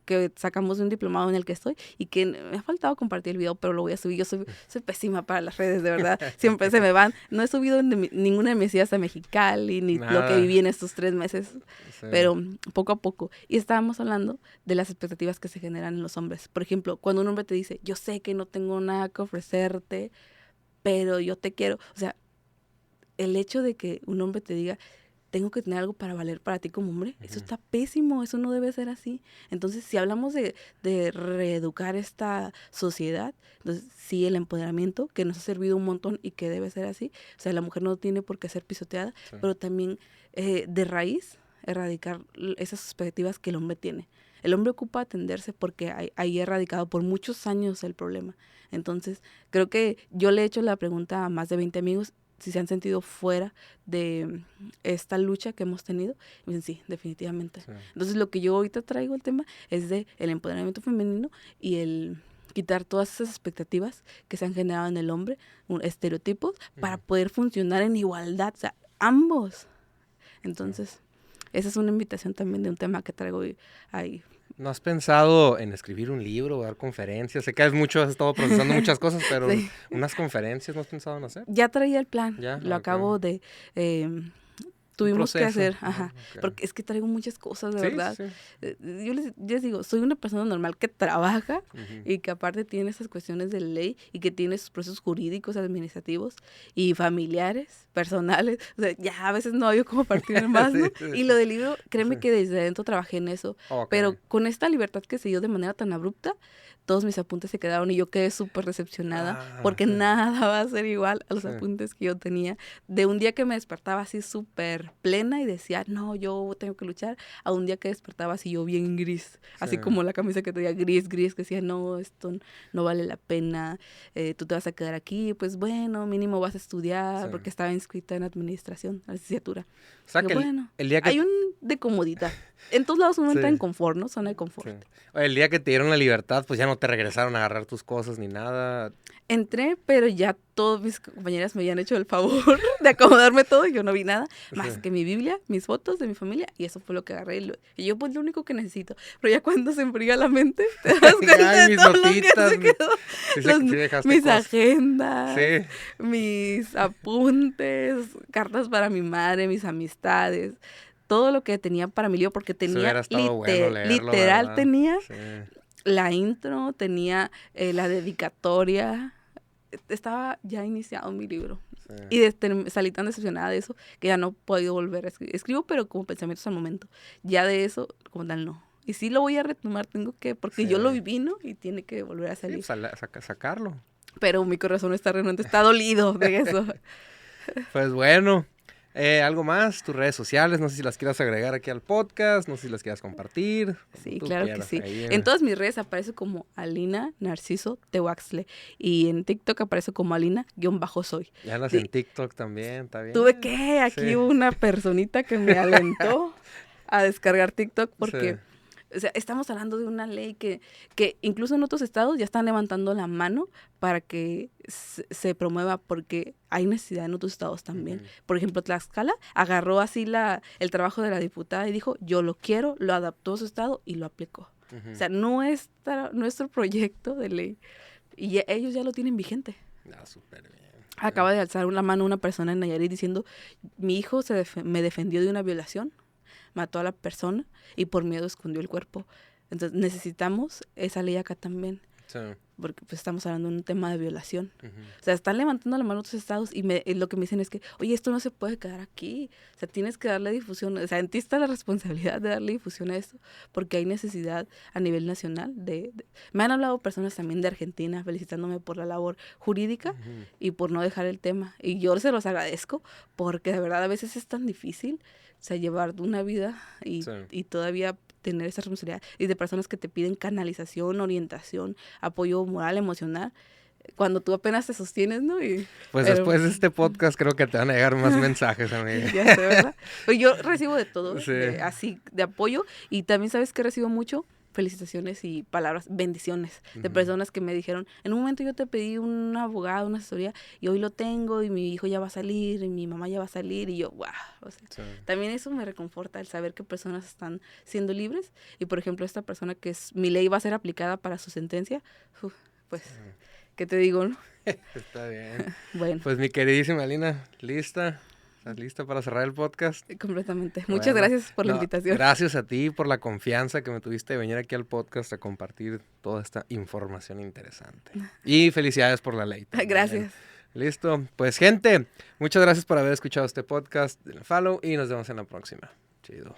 que sacamos de un diplomado en el que estoy, y que me ha faltado compartir el video, pero lo voy a subir. Yo soy pésima para las redes, de verdad, siempre se me van. No he subido ninguna de mis ideas a Mexicali, ni nada. Lo que viví en estos 3 meses, sí. Pero poco a poco. Y estábamos hablando de las expectativas que se generan en los hombres. Por ejemplo, cuando un hombre te dice, yo sé que no tengo nada que ofrecerte, pero yo te quiero. O sea, el hecho de que un hombre te diga, tengo que tener algo para valer para ti como hombre, eso está pésimo, eso no debe ser así. Entonces, si hablamos de reeducar esta sociedad, entonces sí, el empoderamiento, que nos ha servido un montón y que debe ser así, o sea, la mujer no tiene por qué ser pisoteada, pero también de raíz, erradicar esas expectativas que el hombre tiene. El hombre ocupa atenderse porque hay erradicado por muchos años el problema. Entonces, creo que yo le he hecho la pregunta a más de 20 amigos si se han sentido fuera de esta lucha que hemos tenido. Y me dicen, sí, definitivamente. Sí. Entonces, lo que yo ahorita traigo el tema es de el empoderamiento femenino y el quitar todas esas expectativas que se han generado en el hombre, estereotipos, para poder funcionar en igualdad, o sea, ambos. Entonces, esa es una invitación también de un tema que traigo ahí. ¿No has pensado en escribir un libro o dar conferencias? Sé que has estado procesando muchas cosas, pero sí. Unas conferencias, ¿no has pensado en hacer? Ya traía el plan, lo acabo de... tuvimos que hacer, porque es que traigo muchas cosas, de verdad. Sí. Yo les digo, soy una persona normal que trabaja y que aparte tiene esas cuestiones de ley y que tiene sus procesos jurídicos, administrativos y familiares, personales. O sea, ya a veces no hay cómo partir más, ¿no? Y lo del libro, créeme que desde adentro trabajé en eso. Pero con esta libertad que se dio de manera tan abrupta, todos mis apuntes se quedaron y yo quedé súper decepcionada porque nada va a ser igual a los apuntes que yo tenía. De un día que me despertaba así súper plena y decía, no, yo tengo que luchar, a un día que despertaba así yo bien gris, así como la camisa que tenía gris, que decía, no, esto no vale la pena, tú te vas a quedar aquí, pues bueno, mínimo vas a estudiar, porque estaba inscrita en administración, la licenciatura. O sea, que bueno, el día que... hay un de comodidad. En todos lados uno entra en confort, ¿no? Zona de confort. Sí. El día que te dieron la libertad, pues ya no te regresaron a agarrar tus cosas ni nada. Entré, pero ya todas mis compañeras me habían hecho el favor de acomodarme todo y yo no vi nada más que mi Biblia, mis fotos de mi familia y eso fue lo que agarré. Y yo pues lo único que necesito. Pero ya cuando se enfría la mente, te das cuenta de todo lo que se quedó. Mis agendas, mis apuntes, cartas para mi madre, mis amistades. Todo lo que tenía para mi libro, porque tenía literal tenía la intro, tenía la dedicatoria, estaba ya iniciado mi libro. Y salí tan decepcionada de eso que ya no he podido volver a escribir. Escribo, pero como pensamientos al momento. Ya de eso, como tal, no. Y sí lo voy a retomar, tengo que, porque yo lo viví, ¿no? Y tiene que volver a salir. Sacarlo. Pero mi corazón está realmente, está dolido de eso. Pues bueno. ¿Algo más? Tus redes sociales, no sé si las quieras agregar aquí al podcast, no sé si las quieras compartir. Sí, claro que sí. En todas mis redes aparece como Alina Narciso Tehuaxle y en TikTok aparece como Alina-soy. Ya andas Sí. en TikTok también, está bien. Tuve que, aquí hubo una personita que me alentó a descargar TikTok porque, o sea, estamos hablando de una ley que incluso en otros estados ya están levantando la mano para que se promueva porque hay necesidad en otros estados también. Por ejemplo, Tlaxcala agarró así el trabajo de la diputada y dijo, yo lo quiero, lo adaptó a su estado y lo aplicó. O sea, nuestro proyecto de ley, y ellos ya lo tienen vigente. Súper bien. Acaba de alzar la mano una persona en Nayarit diciendo, mi hijo me defendió de una violación, mató a la persona y por miedo escondió el cuerpo. Entonces necesitamos esa ley acá también. Sí. Porque pues estamos hablando de un tema de violación. O sea, están levantando la mano otros estados y lo que me dicen es que, oye, esto no se puede quedar aquí. O sea, tienes que darle difusión. O sea, en ti está la responsabilidad de darle difusión a esto porque hay necesidad a nivel nacional. Me han hablado personas también de Argentina felicitándome por la labor jurídica y por no dejar el tema. Y yo se los agradezco porque de verdad a veces es tan difícil, o sea, llevar una vida y todavía tener esa responsabilidad, y de personas que te piden canalización, orientación, apoyo moral, emocional, cuando tú apenas te sostienes, ¿no? Pues después de este podcast creo que te van a llegar más mensajes, amiga. Ya sé, ¿verdad? Pues yo recibo de todo, así, de apoyo, y también, ¿sabes qué recibo mucho? Felicitaciones y palabras, bendiciones, de personas que me dijeron, en un momento yo te pedí un abogado, una asesoría, y hoy lo tengo, y mi hijo ya va a salir, y mi mamá ya va a salir, y yo, wow. O sea, también eso me reconforta, el saber que personas están siendo libres, y por ejemplo, esta persona que mi ley va a ser aplicada para su sentencia, pues, ¿qué te digo, no? Está bien. Bueno. Pues mi queridísima Alina, ¿lista? ¿Estás lista para cerrar el podcast? Completamente. Muchas gracias por la invitación. Gracias a ti por la confianza que me tuviste de venir aquí al podcast a compartir toda esta información interesante. Y felicidades por la ley también. Gracias. Listo. Pues gente, muchas gracias por haber escuchado este podcast. Denle follow y nos vemos en la próxima. Chido.